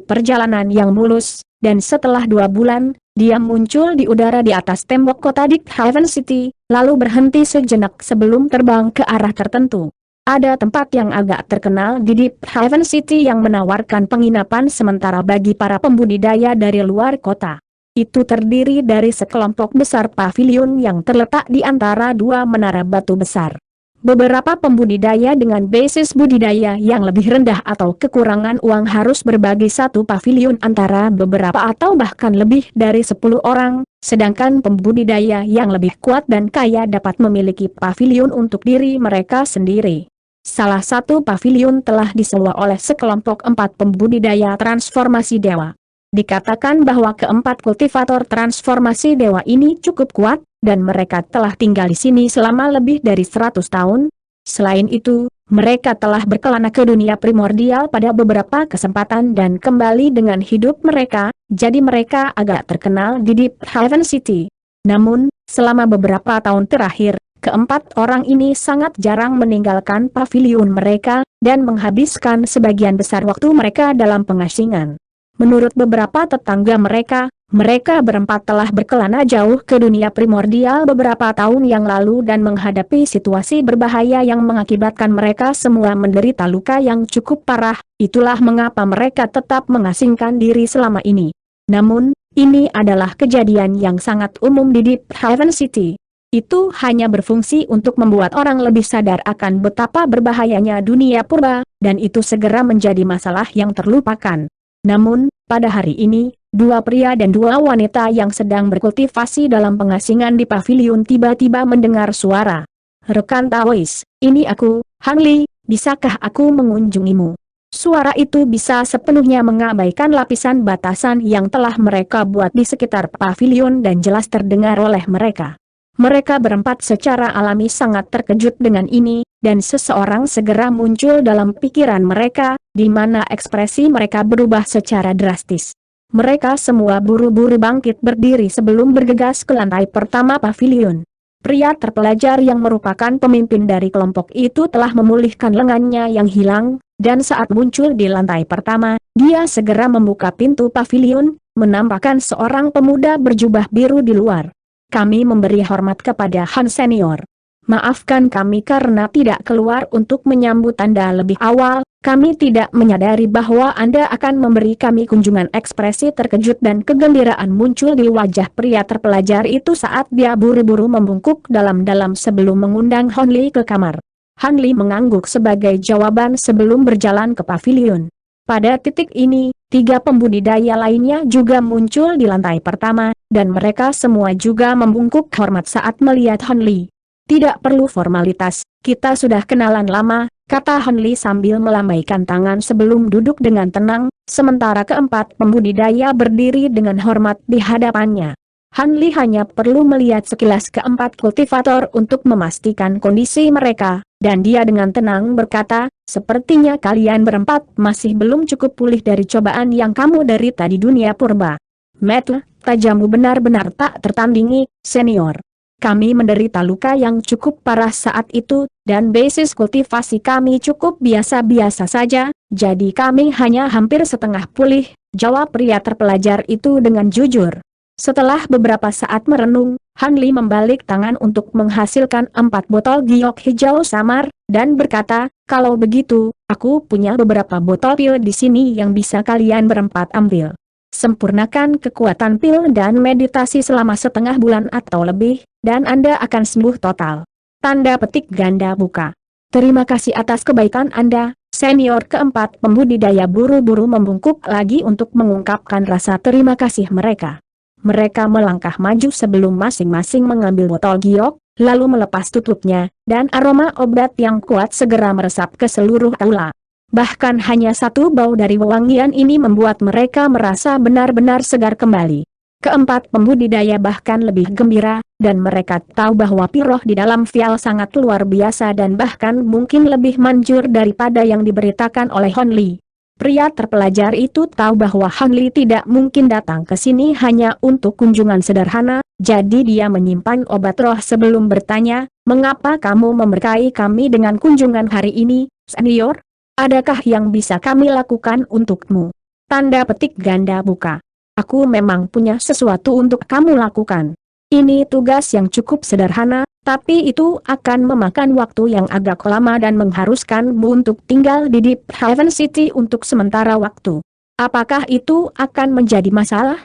perjalanan yang mulus, dan setelah 2 bulan, dia muncul di udara di atas tembok kota Deep Haven City, lalu berhenti sejenak sebelum terbang ke arah tertentu. Ada tempat yang agak terkenal di Deep Haven City yang menawarkan penginapan sementara bagi para pembudidaya dari luar kota. Itu terdiri dari sekelompok besar pavilion yang terletak di antara 2 menara batu besar. Beberapa pembudidaya dengan basis budidaya yang lebih rendah atau kekurangan uang harus berbagi satu pavilion antara beberapa atau bahkan lebih dari 10 orang, sedangkan pembudidaya yang lebih kuat dan kaya dapat memiliki pavilion untuk diri mereka sendiri. Salah satu pavilion telah disewa oleh sekelompok 4 pembudidaya transformasi dewa. Dikatakan bahwa keempat kultivator transformasi dewa ini cukup kuat, dan mereka telah tinggal di sini selama lebih dari 100 tahun. Selain itu, mereka telah berkelana ke dunia primordial pada beberapa kesempatan dan kembali dengan hidup mereka, jadi mereka agak terkenal di Deep Haven City. Namun, selama beberapa tahun terakhir, keempat orang ini sangat jarang meninggalkan pavilion mereka, dan menghabiskan sebagian besar waktu mereka dalam pengasingan. Menurut beberapa tetangga mereka berempat telah berkelana jauh ke dunia primordial beberapa tahun yang lalu dan menghadapi situasi berbahaya yang mengakibatkan mereka semua menderita luka yang cukup parah, itulah mengapa mereka tetap mengasingkan diri selama ini. Namun, ini adalah kejadian yang sangat umum di Deep Haven City. Itu hanya berfungsi untuk membuat orang lebih sadar akan betapa berbahayanya dunia purba, dan itu segera menjadi masalah yang terlupakan. Namun, pada hari ini, 2 pria dan 2 wanita yang sedang berkultivasi dalam pengasingan di pavilion tiba-tiba mendengar suara. "Rekan Taois, ini aku, Han Li, bisakah aku mengunjungimu?" Suara itu bisa sepenuhnya mengabaikan lapisan batasan yang telah mereka buat di sekitar pavilion dan jelas terdengar oleh mereka. Mereka berempat secara alami sangat terkejut dengan ini, dan seseorang segera muncul dalam pikiran mereka, di mana ekspresi mereka berubah secara drastis. Mereka semua buru-buru bangkit berdiri sebelum bergegas ke lantai pertama pavilion. Pria terpelajar yang merupakan pemimpin dari kelompok itu telah memulihkan lengannya yang hilang, dan saat muncul di lantai pertama, dia segera membuka pintu pavilion, menampakkan seorang pemuda berjubah biru di luar. "Kami memberi hormat kepada Han Senior. Maafkan kami karena tidak keluar untuk menyambut Anda lebih awal, kami tidak menyadari bahwa Anda akan memberi kami kunjungan." Ekspresi terkejut dan kegembiraan muncul di wajah pria terpelajar itu saat dia buru-buru membungkuk dalam-dalam sebelum mengundang Han Li ke kamar. Han Li mengangguk sebagai jawaban sebelum berjalan ke pavilion. Pada titik ini, 3 pembudidaya lainnya juga muncul di lantai pertama, dan mereka semua juga membungkuk hormat saat melihat Han Li. "Tidak perlu formalitas, kita sudah kenalan lama," kata Hanli sambil melambaikan tangan sebelum duduk dengan tenang, sementara keempat pembudidaya berdiri dengan hormat di hadapannya. Hanli hanya perlu melihat sekilas keempat kultivator untuk memastikan kondisi mereka, dan dia dengan tenang berkata, sepertinya kalian berempat masih belum cukup pulih dari cobaan yang kamu derita di dunia purba. Mata tajammu benar-benar tak tertandingi, senior. Kami menderita luka yang cukup parah saat itu, dan basis kultivasi kami cukup biasa-biasa saja, jadi kami hanya hampir setengah pulih, jawab pria terpelajar itu dengan jujur. Setelah beberapa saat merenung, Hanli membalik tangan untuk menghasilkan 4 botol giok hijau samar, dan berkata, kalau begitu, aku punya beberapa botol pil di sini yang bisa kalian berempat ambil. Sempurnakan kekuatan pil dan meditasi selama setengah bulan atau lebih, dan Anda akan sembuh total. Tanda petik ganda buka. Terima kasih atas kebaikan Anda, senior. Keempat pembudidaya buru-buru membungkuk lagi untuk mengungkapkan rasa terima kasih mereka. Mereka melangkah maju sebelum masing-masing mengambil botol giok, lalu melepas tutupnya, dan aroma obat yang kuat segera meresap ke seluruh aula. Bahkan hanya satu bau dari wewangian ini membuat mereka merasa benar-benar segar kembali. Keempat pembudidaya bahkan lebih gembira, dan mereka tahu bahwa piroh di dalam vial sangat luar biasa dan bahkan mungkin lebih manjur daripada yang diberitakan oleh Hanli. Pria terpelajar itu tahu bahwa Hanli tidak mungkin datang ke sini hanya untuk kunjungan sederhana, jadi dia menyimpan obat roh sebelum bertanya, mengapa kamu memberkahi kami dengan kunjungan hari ini, senior? Adakah yang bisa kami lakukan untukmu? Tanda petik ganda buka. Aku memang punya sesuatu untuk kamu lakukan. Ini tugas yang cukup sederhana, tapi itu akan memakan waktu yang agak lama dan mengharuskanmu untuk tinggal di Deep Haven City untuk sementara waktu. Apakah itu akan menjadi masalah?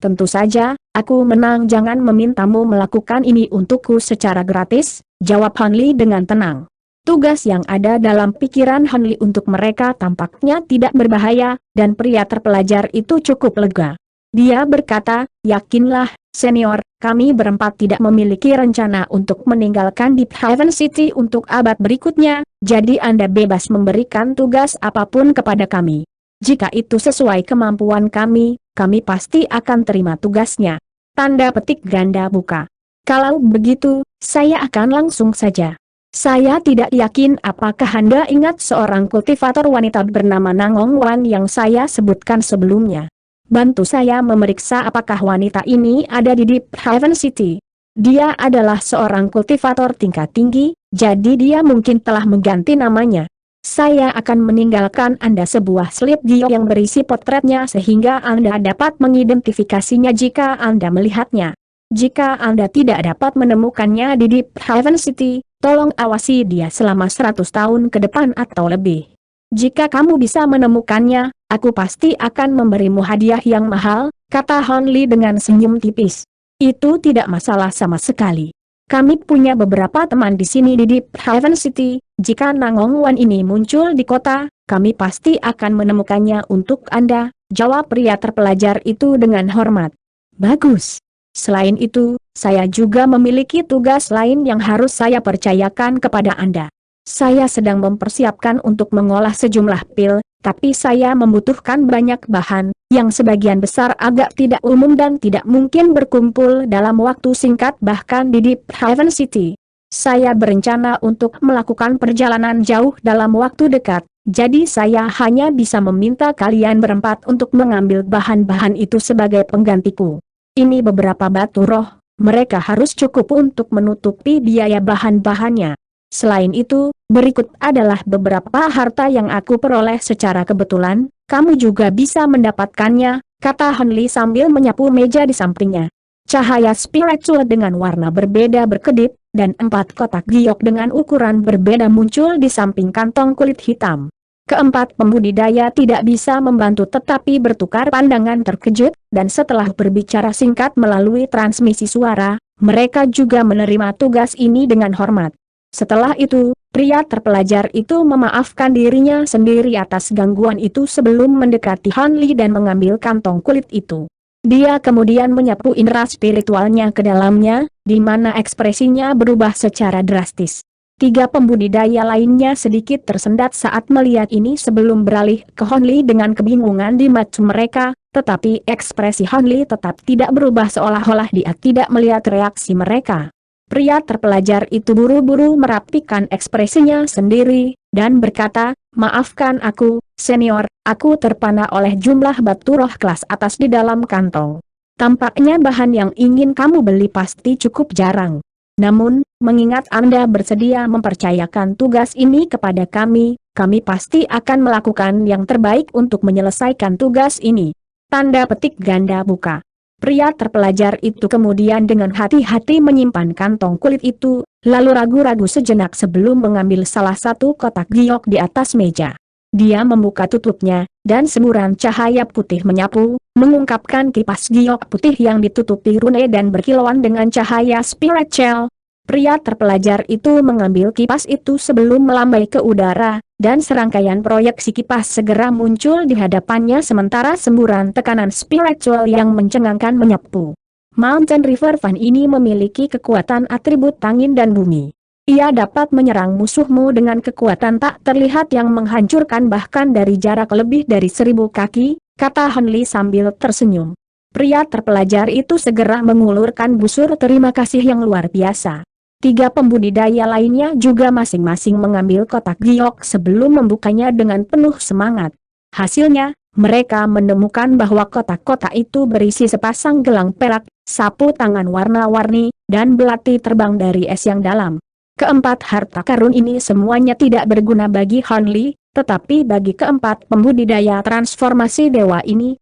Tentu saja, aku menang. Jangan memintamu melakukan ini untukku secara gratis, jawab Hanli dengan tenang. Tugas yang ada dalam pikiran Hanli untuk mereka tampaknya tidak berbahaya, dan pria terpelajar itu cukup lega. Dia berkata, yakinlah, senior, kami berempat tidak memiliki rencana untuk meninggalkan Deep Haven City untuk abad berikutnya, jadi Anda bebas memberikan tugas apapun kepada kami. Jika itu sesuai kemampuan kami pasti akan terima tugasnya. Tanda petik ganda buka. Kalau begitu, saya akan langsung saja. Saya tidak yakin apakah Anda ingat seorang kultivator wanita bernama Nangong Wan yang saya sebutkan sebelumnya. Bantu saya memeriksa apakah wanita ini ada di Deep Haven City. Dia adalah seorang kultivator tingkat tinggi, jadi dia mungkin telah mengganti namanya. Saya akan meninggalkan Anda sebuah slip giok yang berisi potretnya sehingga Anda dapat mengidentifikasinya jika Anda melihatnya. Jika Anda tidak dapat menemukannya di Deep Haven City, tolong awasi dia selama 100 tahun ke depan atau lebih. Jika kamu bisa menemukannya, aku pasti akan memberimu hadiah yang mahal, kata Hanli dengan senyum tipis. Itu tidak masalah sama sekali. Kami punya beberapa teman di sini di Deep Haven City, jika Nangong Wan ini muncul di kota, kami pasti akan menemukannya untuk Anda, jawab pria terpelajar itu dengan hormat. Bagus. Selain itu, saya juga memiliki tugas lain yang harus saya percayakan kepada Anda. Saya sedang mempersiapkan untuk mengolah sejumlah pil, tapi saya membutuhkan banyak bahan, yang sebagian besar agak tidak umum dan tidak mungkin berkumpul dalam waktu singkat bahkan di Deep Haven City. Saya berencana untuk melakukan perjalanan jauh dalam waktu dekat, jadi saya hanya bisa meminta kalian berempat untuk mengambil bahan-bahan itu sebagai penggantiku. Ini beberapa batu roh, mereka harus cukup untuk menutupi biaya bahan-bahannya. Selain itu, berikut adalah beberapa harta yang aku peroleh secara kebetulan, kamu juga bisa mendapatkannya, kata Hanli sambil menyapu meja di sampingnya. Cahaya spiritual dengan warna berbeda berkedip, dan 4 kotak giok dengan ukuran berbeda muncul di samping kantong kulit hitam. Keempat pembudidaya tidak bisa membantu tetapi bertukar pandangan terkejut, dan setelah berbicara singkat melalui transmisi suara, mereka juga menerima tugas ini dengan hormat. Setelah itu, pria terpelajar itu memaafkan dirinya sendiri atas gangguan itu sebelum mendekati Hanli dan mengambil kantong kulit itu. Dia kemudian menyapu indera spiritualnya ke dalamnya, di mana ekspresinya berubah secara drastis. Tiga pembudidaya lainnya sedikit tersendat saat melihat ini sebelum beralih ke Honli dengan kebingungan di mata mereka, tetapi ekspresi Honli tetap tidak berubah seolah-olah dia tidak melihat reaksi mereka. Pria terpelajar itu buru-buru merapikan ekspresinya sendiri, dan berkata, "Maafkan aku, senior, aku terpana oleh jumlah batu roh kelas atas di dalam kantong. Tampaknya bahan yang ingin kamu beli pasti cukup jarang. Namun, mengingat Anda bersedia mempercayakan tugas ini kepada kami pasti akan melakukan yang terbaik untuk menyelesaikan tugas ini." Tanda petik ganda buka. Pria terpelajar itu kemudian dengan hati-hati menyimpan kantong kulit itu, lalu ragu-ragu sejenak sebelum mengambil salah satu kotak giok di atas meja. Dia membuka tutupnya, dan semburan cahaya putih menyapu, mengungkapkan kipas giok putih yang ditutupi rune dan berkilauan dengan cahaya spiritual. Pria terpelajar itu mengambil kipas itu sebelum melambai ke udara, dan serangkaian proyeksi kipas segera muncul di hadapannya sementara semburan tekanan spiritual yang mencengangkan menyapu. Mountain River Fan ini memiliki kekuatan atribut angin dan bumi. Ia dapat menyerang musuhmu dengan kekuatan tak terlihat yang menghancurkan bahkan dari jarak lebih dari 1000 kaki, kata Honli sambil tersenyum. Pria terpelajar itu segera mengulurkan busur terima kasih yang luar biasa. Tiga pembudidaya lainnya juga masing-masing mengambil kotak giok sebelum membukanya dengan penuh semangat. Hasilnya, mereka menemukan bahwa kotak-kotak itu berisi sepasang gelang perak, sapu tangan warna-warni, dan belati terbang dari es yang dalam. Keempat harta karun ini semuanya tidak berguna bagi Honli, tetapi bagi keempat pembudidaya transformasi dewa ini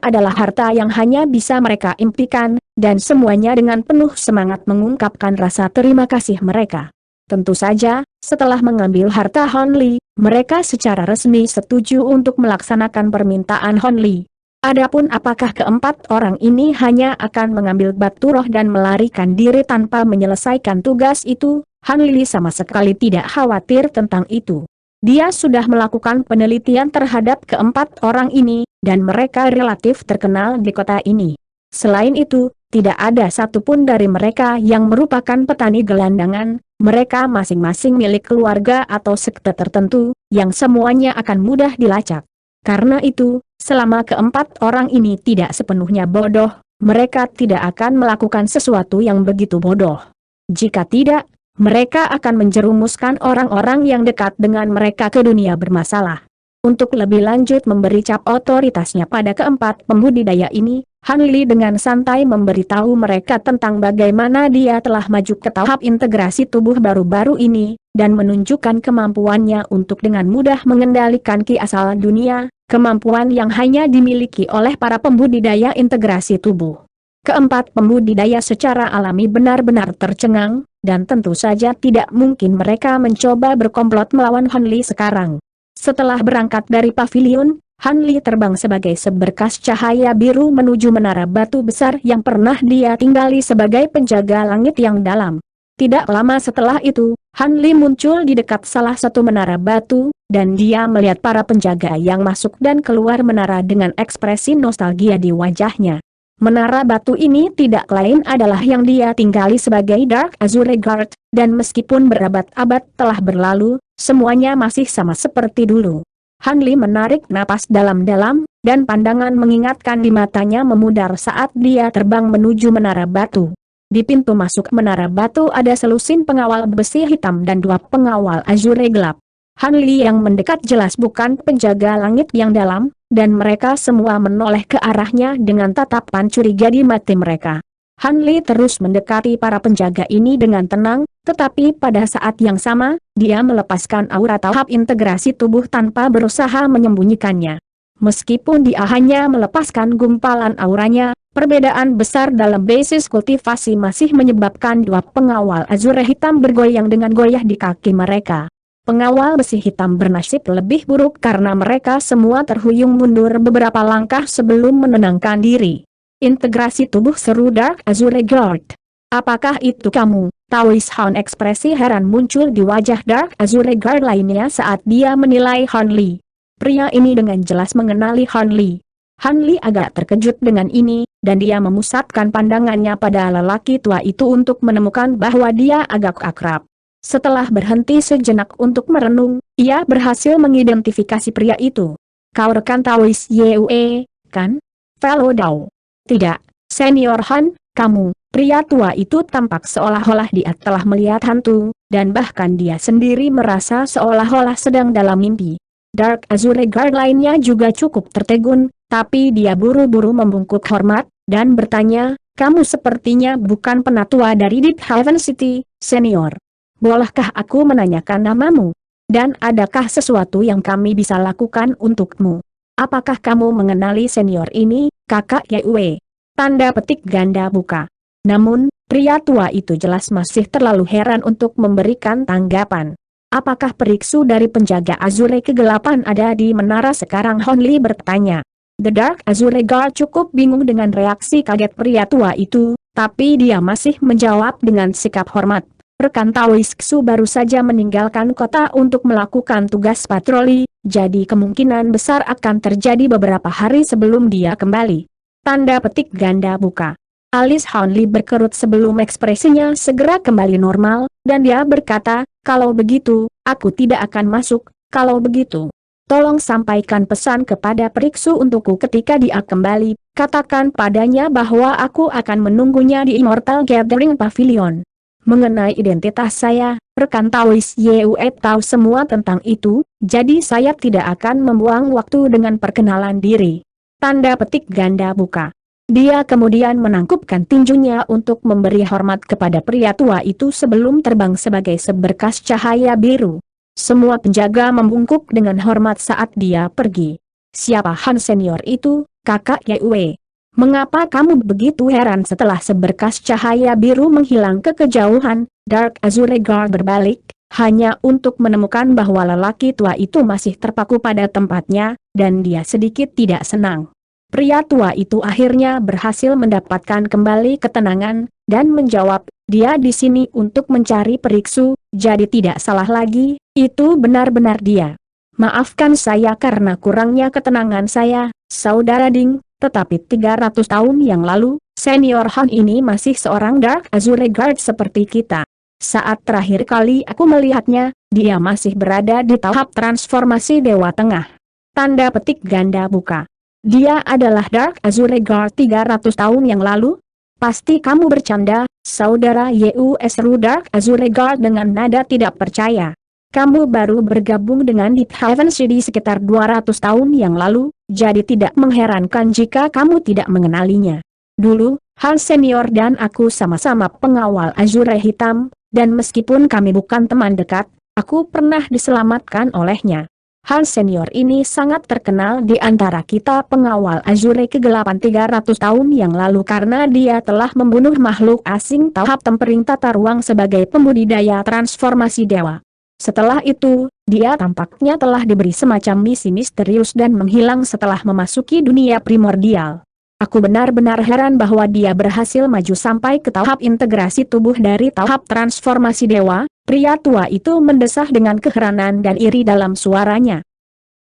adalah harta yang hanya bisa mereka impikan, dan semuanya dengan penuh semangat mengungkapkan rasa terima kasih mereka. Tentu saja, setelah mengambil harta Honli, mereka secara resmi setuju untuk melaksanakan permintaan Honli. Adapun apakah keempat orang ini hanya akan mengambil batu roh dan melarikan diri tanpa menyelesaikan tugas itu, Honli sama sekali tidak khawatir tentang itu. Dia sudah melakukan penelitian terhadap keempat orang ini, dan mereka relatif terkenal di kota ini. Selain itu, tidak ada satupun dari mereka yang merupakan petani gelandangan, mereka masing-masing milik keluarga atau sekte tertentu, yang semuanya akan mudah dilacak. Karena itu, selama keempat orang ini tidak sepenuhnya bodoh, mereka tidak akan melakukan sesuatu yang begitu bodoh. Jika tidak, mereka akan menjerumuskan orang-orang yang dekat dengan mereka ke dunia bermasalah. Untuk lebih lanjut memberi cap otoritasnya pada keempat pembudidaya ini, Honli dengan santai memberitahu mereka tentang bagaimana dia telah maju ke tahap integrasi tubuh baru-baru ini, dan menunjukkan kemampuannya untuk dengan mudah mengendalikan ki asal dunia, kemampuan yang hanya dimiliki oleh para pembudidaya integrasi tubuh. Keempat pembudidaya secara alami benar-benar tercengang, dan tentu saja tidak mungkin mereka mencoba berkomplot melawan Honli sekarang. Setelah berangkat dari pavilion, Honli terbang sebagai seberkas cahaya biru menuju menara batu besar yang pernah dia tinggali sebagai penjaga langit yang dalam. Tidak lama setelah itu, Honli muncul di dekat salah satu menara batu, dan dia melihat para penjaga yang masuk dan keluar menara dengan ekspresi nostalgia di wajahnya. Menara batu ini tidak lain adalah yang dia tinggali sebagai Dark Azure Guard, dan meskipun berabad-abad telah berlalu, semuanya masih sama seperti dulu. Honli menarik napas dalam-dalam, dan pandangan mengingatkan di matanya memudar saat dia terbang menuju menara batu. Di pintu masuk menara batu ada selusin pengawal besi hitam dan dua pengawal azure gelap. Honli yang mendekat jelas bukan penjaga langit yang dalam, dan mereka semua menoleh ke arahnya dengan tatapan curiga di mata mereka. Honli terus mendekati para penjaga ini dengan tenang, tetapi pada saat yang sama, dia melepaskan aura tahap integrasi tubuh tanpa berusaha menyembunyikannya. Meskipun dia hanya melepaskan gumpalan auranya, perbedaan besar dalam basis kultivasi masih menyebabkan dua pengawal azure hitam bergoyang dengan goyah di kaki mereka. Pengawal besi hitam bernasib lebih buruk karena mereka semua terhuyung mundur beberapa langkah sebelum menenangkan diri. Integrasi tubuh, seru Dark Azure Guard. Apakah itu kamu? Taoist Hound. Ekspresi heran muncul di wajah Dark Azure Guard lainnya saat dia menilai Honli. Pria ini dengan jelas mengenali Honli. Honli agak terkejut dengan ini, dan dia memusatkan pandangannya pada lelaki tua itu untuk menemukan bahwa dia agak akrab. Setelah berhenti sejenak untuk merenung, ia berhasil mengidentifikasi pria itu. Kau rekan Taois Yue, kan? Fellow Dao. Tidak, Senior Han, kamu. Pria tua itu tampak seolah-olah dia telah melihat hantu, dan bahkan dia sendiri merasa seolah-olah sedang dalam mimpi. Dark Azure Guard lainnya juga cukup tertegun, tapi dia buru-buru membungkuk hormat, dan bertanya, kamu sepertinya bukan penatua dari Deep Haven City, Senior. Bolehkah aku menanyakan namamu? Dan adakah sesuatu yang kami bisa lakukan untukmu? Apakah kamu mengenali senior ini, kakak Yue? Tanda petik ganda buka. Namun, pria tua itu jelas masih terlalu heran untuk memberikan tanggapan. Apakah periksu dari penjaga Azure kegelapan ada di menara sekarang? Hon Li bertanya. The Dark Azure Guard cukup bingung dengan reaksi kaget pria tua itu, tapi dia masih menjawab dengan sikap hormat. Rekan Taois Ksu baru saja meninggalkan kota untuk melakukan tugas patroli, jadi kemungkinan besar akan terjadi beberapa hari sebelum dia kembali. Tanda petik ganda buka. Alis Han Li berkerut sebelum ekspresinya segera kembali normal, dan dia berkata, kalau begitu, aku tidak akan masuk. Kalau begitu, tolong sampaikan pesan kepada periksu untukku ketika dia kembali, katakan padanya bahwa aku akan menunggunya di Immortal Gathering Pavilion. Mengenai identitas saya, rekan Taois Yue tahu semua tentang itu, jadi saya tidak akan membuang waktu dengan perkenalan diri. Tanda petik ganda buka. Dia kemudian menangkupkan tinjunya untuk memberi hormat kepada pria tua itu sebelum terbang sebagai seberkas cahaya biru. Semua penjaga membungkuk dengan hormat saat dia pergi. Siapa Han senior itu, kakak Yue? Mengapa kamu begitu heran setelah seberkas cahaya biru menghilang ke kejauhan? Dark Azure Guard berbalik, hanya untuk menemukan bahwa lelaki tua itu masih terpaku pada tempatnya, dan dia sedikit tidak senang. Pria tua itu akhirnya berhasil mendapatkan kembali ketenangan, dan menjawab, dia di sini untuk mencari periksu, jadi tidak salah lagi, itu benar-benar dia. Maafkan saya karena kurangnya ketenangan saya, Saudara Ding. Tetapi 300 tahun yang lalu, Senior Han ini masih seorang Dark Azure Guard seperti kita. Saat terakhir kali aku melihatnya, dia masih berada di tahap transformasi Dewa Tengah. Tanda petik ganda buka. Dia adalah Dark Azure Guard 300 tahun yang lalu? Pasti kamu bercanda, Saudara Yu, seru Dark Azure Guard dengan nada tidak percaya. Kamu baru bergabung dengan Deep Haven City sekitar 200 tahun yang lalu, jadi tidak mengherankan jika kamu tidak mengenalinya. Dulu, Han Senior dan aku sama-sama pengawal Azure Hitam, dan meskipun kami bukan teman dekat, aku pernah diselamatkan olehnya. Han Senior ini sangat terkenal di antara kita pengawal Azure kegelapan 300 tahun yang lalu karena dia telah membunuh makhluk asing tahap tempering tata ruang sebagai pembudidaya transformasi dewa. Setelah itu, dia tampaknya telah diberi semacam misi misterius dan menghilang setelah memasuki dunia primordial. Aku benar-benar heran bahwa dia berhasil maju sampai ke tahap integrasi tubuh dari tahap transformasi dewa. Pria tua itu mendesah dengan keheranan dan iri dalam suaranya.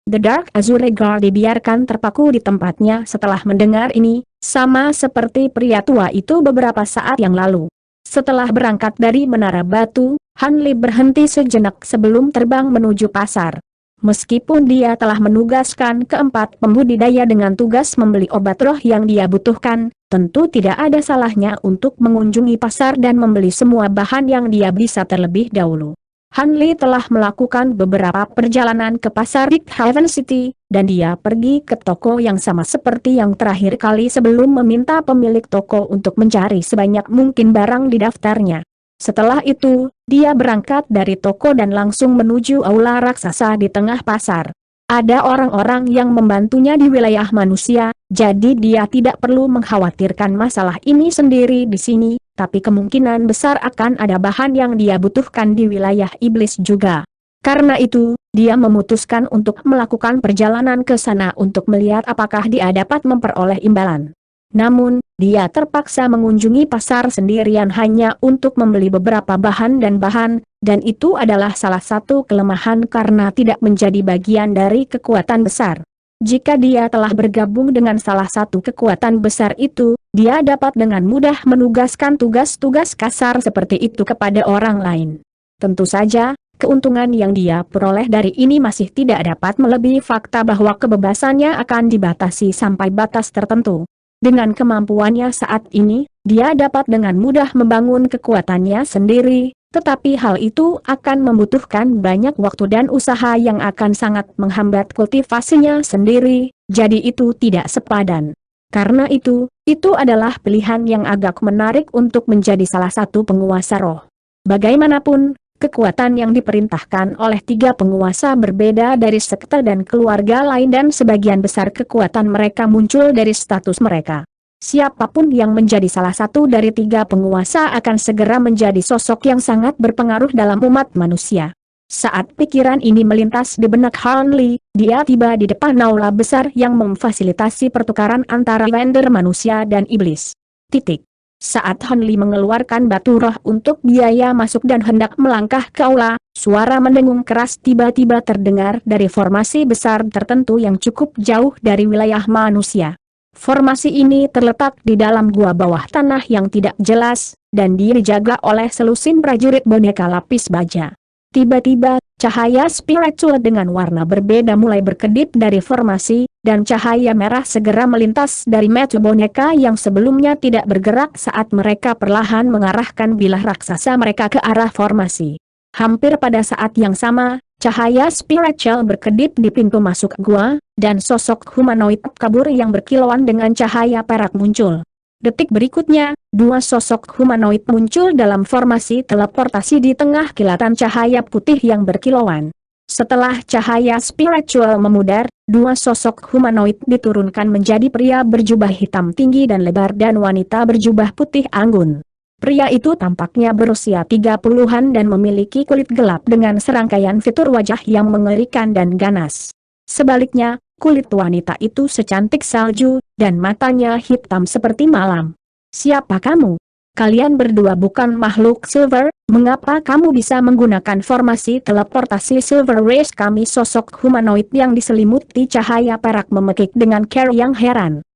The Dark Azure Guard dibiarkan terpaku di tempatnya setelah mendengar ini, sama seperti pria tua itu beberapa saat yang lalu. Setelah berangkat dari Menara Batu, Han Li berhenti sejenak sebelum terbang menuju pasar. Meskipun dia telah menugaskan keempat pembudidaya dengan tugas membeli obat roh yang dia butuhkan, tentu tidak ada salahnya untuk mengunjungi pasar dan membeli semua bahan yang dia bisa terlebih dahulu. Han Li telah melakukan beberapa perjalanan ke pasar Deep Haven City, dan dia pergi ke toko yang sama seperti yang terakhir kali sebelum meminta pemilik toko untuk mencari sebanyak mungkin barang di daftarnya. Setelah itu, dia berangkat dari toko dan langsung menuju aula raksasa di tengah pasar. Ada orang-orang yang membantunya di wilayah manusia, jadi dia tidak perlu mengkhawatirkan masalah ini sendiri di sini, tapi kemungkinan besar akan ada bahan yang dia butuhkan di wilayah iblis juga. Karena itu, dia memutuskan untuk melakukan perjalanan ke sana untuk melihat apakah dia dapat memperoleh imbalan. Namun, dia terpaksa mengunjungi pasar sendirian hanya untuk membeli beberapa bahan, dan itu adalah salah satu kelemahan karena tidak menjadi bagian dari kekuatan besar. Jika dia telah bergabung dengan salah satu kekuatan besar itu, dia dapat dengan mudah menugaskan tugas-tugas kasar seperti itu kepada orang lain. Tentu saja, keuntungan yang dia peroleh dari ini masih tidak dapat melebihi fakta bahwa kebebasannya akan dibatasi sampai batas tertentu. Dengan kemampuannya saat ini, dia dapat dengan mudah membangun kekuatannya sendiri, tetapi hal itu akan membutuhkan banyak waktu dan usaha yang akan sangat menghambat kultivasinya sendiri, jadi itu tidak sepadan. Karena itu adalah pilihan yang agak menarik untuk menjadi salah satu penguasa roh. Bagaimanapun, kekuatan yang diperintahkan oleh 3 penguasa berbeda dari sekte dan keluarga lain dan sebagian besar kekuatan mereka muncul dari status mereka. Siapapun yang menjadi salah satu dari 3 penguasa akan segera menjadi sosok yang sangat berpengaruh dalam umat manusia. Saat pikiran ini melintas di benak Han Li, dia tiba di depan aula besar yang memfasilitasi pertukaran antara vendor manusia dan iblis. Saat Han Li mengeluarkan batu roh untuk biaya masuk dan hendak melangkah ke aula, suara mendengung keras tiba-tiba terdengar dari formasi besar tertentu yang cukup jauh dari wilayah manusia. Formasi ini terletak di dalam gua bawah tanah yang tidak jelas, dan dijaga oleh selusin prajurit boneka lapis baja. Tiba-tiba, cahaya spiritual dengan warna berbeda mulai berkedip dari formasi, dan cahaya merah segera melintas dari mata boneka yang sebelumnya tidak bergerak saat mereka perlahan mengarahkan bilah raksasa mereka ke arah formasi. Hampir pada saat yang sama, cahaya spiritual berkedip di pintu masuk gua, dan sosok humanoid kabur yang berkilauan dengan cahaya perak muncul. Detik berikutnya, 2 sosok humanoid muncul dalam formasi teleportasi di tengah kilatan cahaya putih yang berkilauan. Setelah cahaya spiritual memudar, 2 sosok humanoid diturunkan menjadi pria berjubah hitam tinggi dan lebar dan wanita berjubah putih anggun. Pria itu tampaknya berusia 30-an dan memiliki kulit gelap dengan serangkaian fitur wajah yang mengerikan dan ganas. Sebaliknya, kulit wanita itu secantik salju, dan matanya hitam seperti malam. Siapa kamu? Kalian berdua bukan makhluk silver, mengapa kamu bisa menggunakan formasi teleportasi silver race kami? Sosok humanoid yang diselimuti cahaya perak memekik dengan cara yang heran.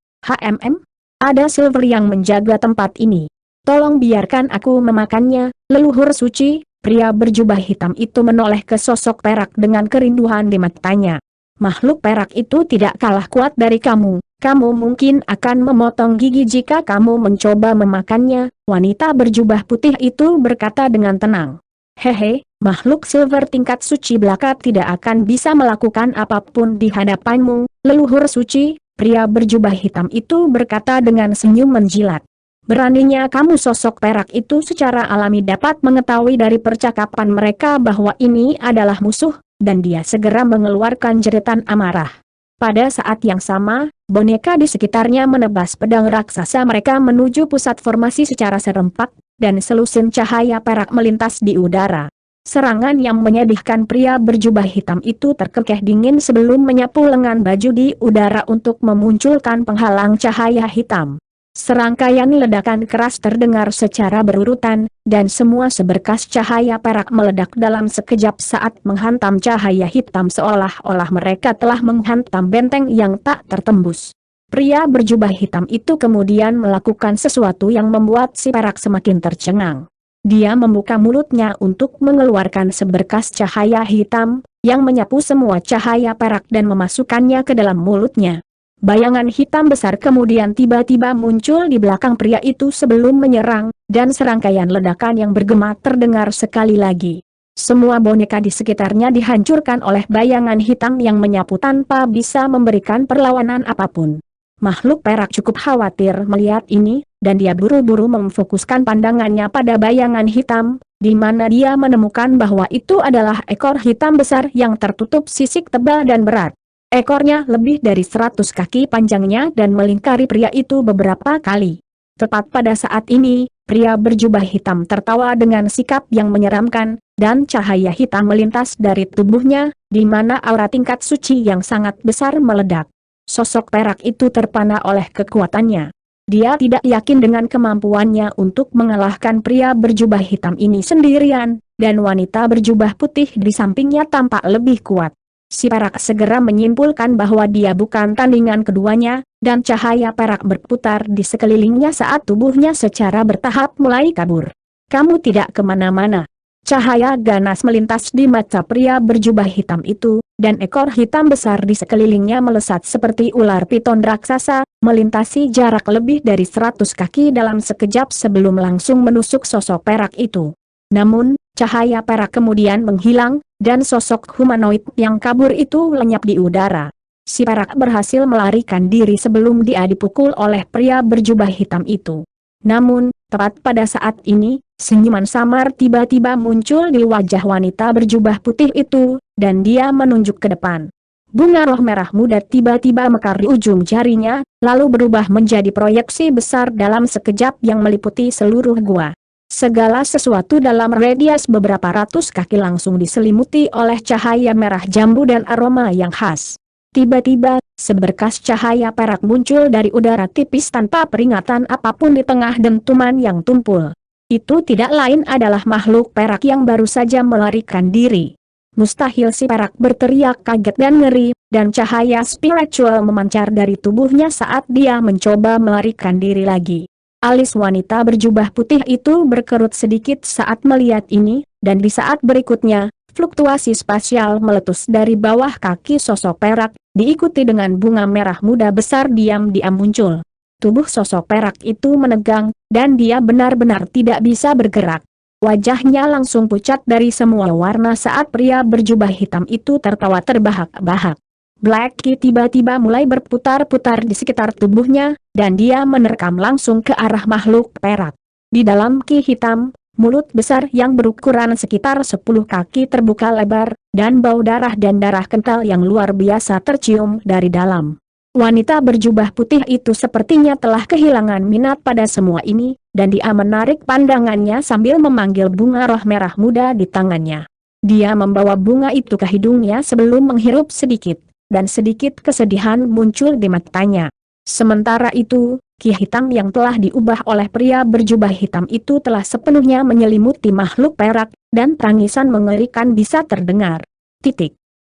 Ada silver yang menjaga tempat ini. Tolong biarkan aku memakannya, leluhur suci. Pria berjubah hitam itu menoleh ke sosok perak dengan kerinduan di matanya. Makhluk perak itu tidak kalah kuat dari kamu. Kamu mungkin akan memotong gigi jika kamu mencoba memakannya, wanita berjubah putih itu berkata dengan tenang. Hehe, makhluk silver tingkat suci belaka tidak akan bisa melakukan apapun di hadapanmu, leluhur suci. Pria berjubah hitam itu berkata dengan senyum menjilat. Beraninya kamu? Sosok perak itu secara alami dapat mengetahui dari percakapan mereka bahwa ini adalah musuh, dan dia segera mengeluarkan jeritan amarah. Pada saat yang sama, boneka di sekitarnya menebas pedang raksasa mereka menuju pusat formasi secara serempak, dan selusin cahaya perak melintas di udara. Serangan yang menyedihkan pria berjubah hitam itu terkekeh dingin sebelum menyapu lengan baju di udara untuk memunculkan penghalang cahaya hitam. Serangkaian ledakan keras terdengar secara berurutan, dan semua seberkas cahaya perak meledak dalam sekejap saat menghantam cahaya hitam seolah-olah mereka telah menghantam benteng yang tak tertembus. Pria berjubah hitam itu kemudian melakukan sesuatu yang membuat si perak semakin tercengang. Dia membuka mulutnya untuk mengeluarkan seberkas cahaya hitam, yang menyapu semua cahaya perak dan memasukkannya ke dalam mulutnya. Bayangan hitam besar kemudian tiba-tiba muncul di belakang pria itu sebelum menyerang, dan serangkaian ledakan yang bergema terdengar sekali lagi. Semua boneka di sekitarnya dihancurkan oleh bayangan hitam yang menyapu tanpa bisa memberikan perlawanan apapun. Makhluk perak cukup khawatir melihat ini, dan dia buru-buru memfokuskan pandangannya pada bayangan hitam, di mana dia menemukan bahwa itu adalah ekor hitam besar yang tertutup sisik tebal dan berat. Ekornya lebih dari 100 kaki panjangnya dan melingkari pria itu beberapa kali. Tepat pada saat ini, pria berjubah hitam tertawa dengan sikap yang menyeramkan, dan cahaya hitam melintas dari tubuhnya, di mana aura tingkat suci yang sangat besar meledak. Sosok perak itu terpana oleh kekuatannya. Dia tidak yakin dengan kemampuannya untuk mengalahkan pria berjubah hitam ini sendirian, dan wanita berjubah putih di sampingnya tampak lebih kuat. Si perak segera menyimpulkan bahwa dia bukan tandingan keduanya, dan cahaya perak berputar di sekelilingnya saat tubuhnya secara bertahap mulai kabur. Kamu tidak kemana-mana. Cahaya ganas melintas di mata pria berjubah hitam itu, dan ekor hitam besar di sekelilingnya melesat seperti ular piton raksasa, melintasi jarak lebih dari 100 kaki dalam sekejap sebelum langsung menusuk sosok perak itu. Namun, cahaya perak kemudian menghilang, dan sosok humanoid yang kabur itu lenyap di udara. Si perak berhasil melarikan diri sebelum dia dipukul oleh pria berjubah hitam itu. Namun, tepat pada saat ini, senyuman samar tiba-tiba muncul di wajah wanita berjubah putih itu, dan dia menunjuk ke depan. Bunga roh merah muda tiba-tiba mekar di ujung jarinya, lalu berubah menjadi proyeksi besar dalam sekejap yang meliputi seluruh gua. Segala sesuatu dalam radius beberapa ratus kaki langsung diselimuti oleh cahaya merah jambu dan aroma yang khas. Tiba-tiba, seberkas cahaya perak muncul dari udara tipis tanpa peringatan apapun di tengah dentuman yang tumpul. Itu tidak lain adalah makhluk perak yang baru saja melarikan diri. Mustahil si perak berteriak kaget dan ngeri, dan cahaya spiritual memancar dari tubuhnya saat dia mencoba melarikan diri lagi. Alis wanita berjubah putih itu berkerut sedikit saat melihat ini, dan di saat berikutnya, fluktuasi spasial meletus dari bawah kaki sosok perak, diikuti dengan bunga merah muda besar diam-diam muncul. Tubuh sosok perak itu menegang, dan dia benar-benar tidak bisa bergerak. Wajahnya langsung pucat dari semua warna saat pria berjubah hitam itu tertawa terbahak-bahak. Black Key tiba-tiba mulai berputar-putar di sekitar tubuhnya, dan dia menerkam langsung ke arah makhluk perak. Di dalam Ki hitam, mulut besar yang berukuran sekitar 10 kaki terbuka lebar, dan bau darah dan darah kental yang luar biasa tercium dari dalam. Wanita berjubah putih itu sepertinya telah kehilangan minat pada semua ini, dan dia menarik pandangannya sambil memanggil bunga roh merah muda di tangannya. Dia membawa bunga itu ke hidungnya sebelum menghirup sedikit, dan sedikit kesedihan muncul di matanya. Sementara itu, Ki hitam yang telah diubah oleh pria berjubah hitam itu telah sepenuhnya menyelimuti makhluk perak, dan tangisan mengerikan bisa terdengar.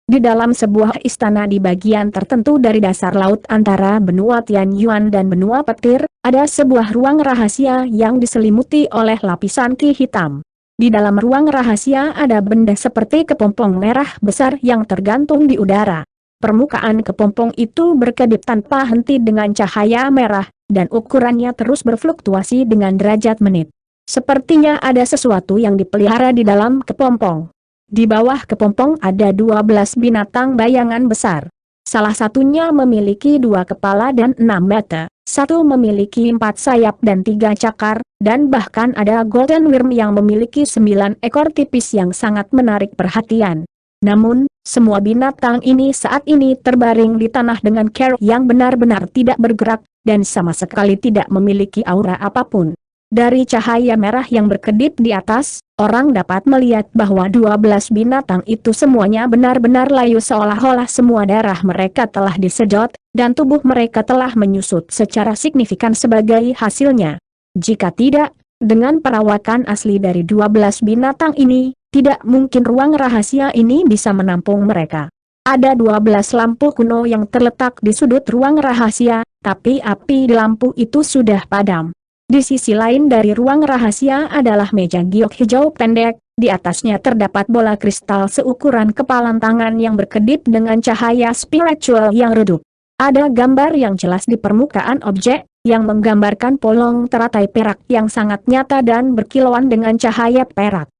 Di dalam sebuah istana di bagian tertentu dari dasar laut antara benua Tianyuan dan benua petir, ada sebuah ruang rahasia yang diselimuti oleh lapisan Ki hitam. Di dalam ruang rahasia ada benda seperti kepompong merah besar yang tergantung di udara. Permukaan kepompong itu berkedip tanpa henti dengan cahaya merah, dan ukurannya terus berfluktuasi dengan derajat menit. Sepertinya ada sesuatu yang dipelihara di dalam kepompong. Di bawah kepompong ada 12 binatang bayangan besar. Salah satunya memiliki 2 kepala dan 6 mata, satu memiliki 4 sayap dan 3 cakar, dan bahkan ada golden worm yang memiliki 9 ekor tipis yang sangat menarik perhatian. Namun, semua binatang ini saat ini terbaring di tanah dengan cara yang benar-benar tidak bergerak, dan sama sekali tidak memiliki aura apapun. Dari cahaya merah yang berkedip di atas, orang dapat melihat bahwa 12 binatang itu semuanya benar-benar layu seolah-olah semua darah mereka telah disedot, dan tubuh mereka telah menyusut secara signifikan sebagai hasilnya. Jika tidak, dengan perawakan asli dari 12 binatang ini, tidak mungkin ruang rahasia ini bisa menampung mereka. Ada 12 lampu kuno yang terletak di sudut ruang rahasia, tapi api di lampu itu sudah padam. Di sisi lain dari ruang rahasia adalah meja giok hijau pendek, di atasnya terdapat bola kristal seukuran kepalan tangan yang berkedip dengan cahaya spiritual yang redup. Ada gambar yang jelas di permukaan objek, yang menggambarkan polong teratai perak yang sangat nyata dan berkilauan dengan cahaya perak.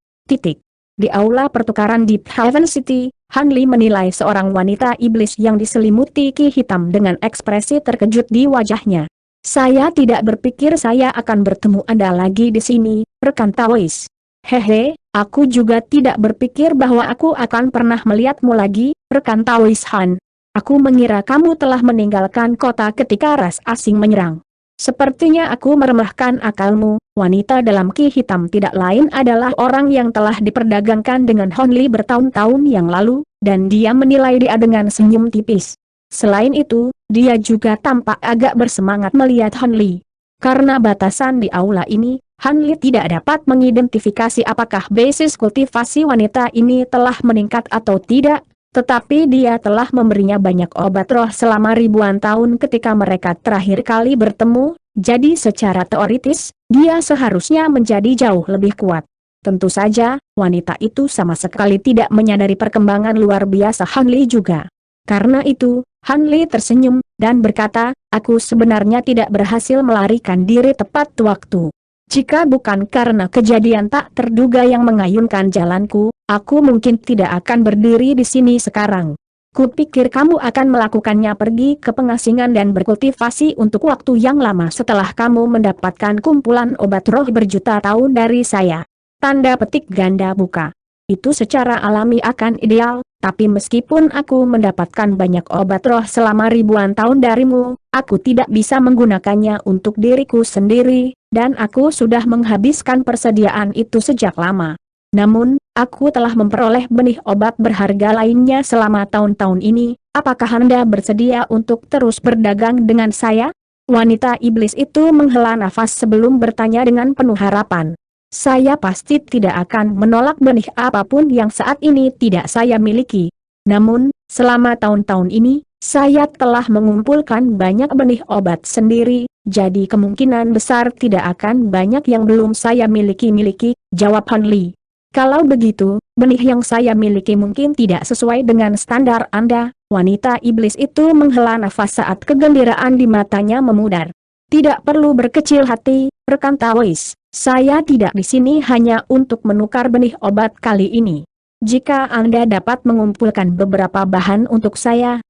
Di aula pertukaran Deep Haven City, Han Li menilai seorang wanita iblis yang diselimuti Ki hitam dengan ekspresi terkejut di wajahnya. Saya tidak berpikir saya akan bertemu Anda lagi di sini, rekan Taois. Hehe, aku juga tidak berpikir bahwa aku akan pernah melihatmu lagi, rekan Taois Han. Aku mengira kamu telah meninggalkan kota ketika ras asing menyerang. Sepertinya aku meremehkan akalmu. Wanita dalam Ki hitam tidak lain adalah orang yang telah diperdagangkan dengan Han Li bertahun-tahun yang lalu, dan dia menilai dia dengan senyum tipis. Selain itu, dia juga tampak agak bersemangat melihat Han Li. Karena batasan di aula ini, Han Li tidak dapat mengidentifikasi apakah basis kultivasi wanita ini telah meningkat atau tidak, tetapi dia telah memberinya banyak obat roh selama ribuan tahun ketika mereka terakhir kali bertemu, jadi secara teoritis, dia seharusnya menjadi jauh lebih kuat. Tentu saja, wanita itu sama sekali tidak menyadari perkembangan luar biasa Han Li juga. Karena itu, Han Li tersenyum, dan berkata, aku sebenarnya tidak berhasil melarikan diri tepat waktu. Jika bukan karena kejadian tak terduga yang mengayunkan jalanku, aku mungkin tidak akan berdiri di sini sekarang. Kupikir kamu akan melakukannya pergi ke pengasingan dan berkultivasi untuk waktu yang lama setelah kamu mendapatkan kumpulan obat roh berjuta tahun dari saya. Tanda petik ganda buka. Itu secara alami akan ideal, tapi meskipun aku mendapatkan banyak obat roh selama ribuan tahun darimu, aku tidak bisa menggunakannya untuk diriku sendiri, dan aku sudah menghabiskan persediaan itu sejak lama. Namun, aku telah memperoleh benih obat berharga lainnya selama tahun-tahun ini. Apakah Anda bersedia untuk terus berdagang dengan saya? Wanita iblis itu menghela nafas sebelum bertanya dengan penuh harapan. Saya pasti tidak akan menolak benih apapun yang saat ini tidak saya miliki. Namun, selama tahun-tahun ini, saya telah mengumpulkan banyak benih obat sendiri, jadi kemungkinan besar tidak akan banyak yang belum saya miliki, jawab Han Li. Kalau begitu, benih yang saya miliki mungkin tidak sesuai dengan standar Anda. Wanita iblis itu menghela nafas saat kegembiraan di matanya memudar. Tidak perlu berkecil hati, rekan Taois. Saya tidak di sini hanya untuk menukar benih obat kali ini. Jika Anda dapat mengumpulkan beberapa bahan untuk saya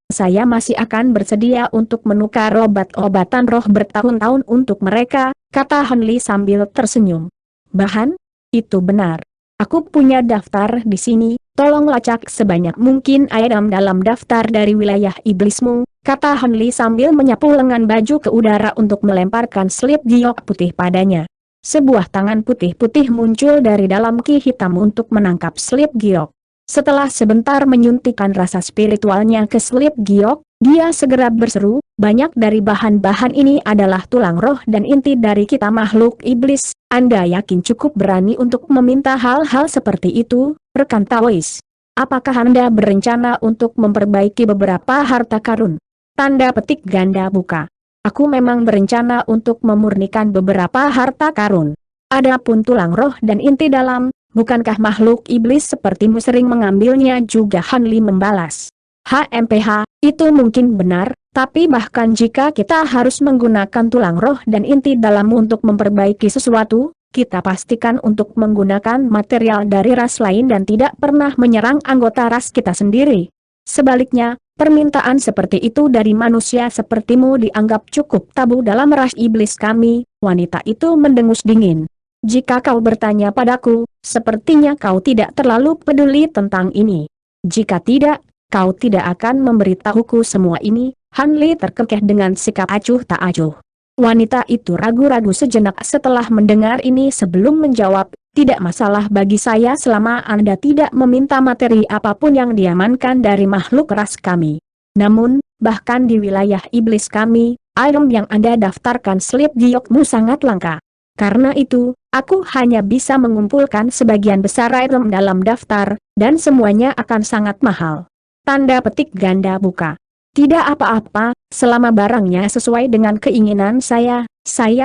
masih akan bersedia untuk menukar obat-obatan roh bertahun-tahun untuk mereka, kata Han Li sambil tersenyum. Bahan? Itu benar. Aku punya daftar di sini, tolong lacak sebanyak mungkin item dalam daftar dari wilayah iblismu, kata Han Li sambil menyapu lengan baju ke udara untuk melemparkan slip giok putih padanya. Sebuah tangan putih-putih muncul dari dalam ki hitam untuk menangkap slip giok. Setelah sebentar menyuntikkan rasa spiritualnya ke slip giok, dia segera berseru, banyak dari bahan-bahan ini adalah tulang roh dan inti dari kita makhluk iblis. Anda yakin cukup berani untuk meminta hal-hal seperti itu, rekan Taois? Apakah Anda berencana untuk memperbaiki beberapa harta karun? Tanda petik ganda buka. Aku memang berencana untuk memurnikan beberapa harta karun. Adapun tulang roh dan inti dalam, bukankah makhluk iblis sepertimu sering mengambilnya juga? Han Li membalas. HMPH, itu mungkin benar, tapi bahkan jika kita harus menggunakan tulang roh dan inti dalam untuk memperbaiki sesuatu, kita pastikan untuk menggunakan material dari ras lain dan tidak pernah menyerang anggota ras kita sendiri. Sebaliknya, permintaan seperti itu dari manusia sepertimu dianggap cukup tabu dalam ras iblis kami. Wanita itu mendengus dingin. Jika kau bertanya padaku, sepertinya kau tidak terlalu peduli tentang ini. Jika tidak, kau tidak akan memberitahuku semua ini. Han Li terkekeh dengan sikap acuh tak acuh. Wanita itu ragu-ragu sejenak setelah mendengar ini sebelum menjawab, tidak masalah bagi saya selama Anda tidak meminta materi apapun yang diamankan dari makhluk ras kami. Namun, bahkan di wilayah iblis kami, item yang Anda daftarkan slip giokmu sangat langka. Karena itu, aku hanya bisa mengumpulkan sebagian besar item dalam daftar, dan semuanya akan sangat mahal. Tanda petik ganda buka. Tidak apa-apa, selama barangnya sesuai dengan keinginan saya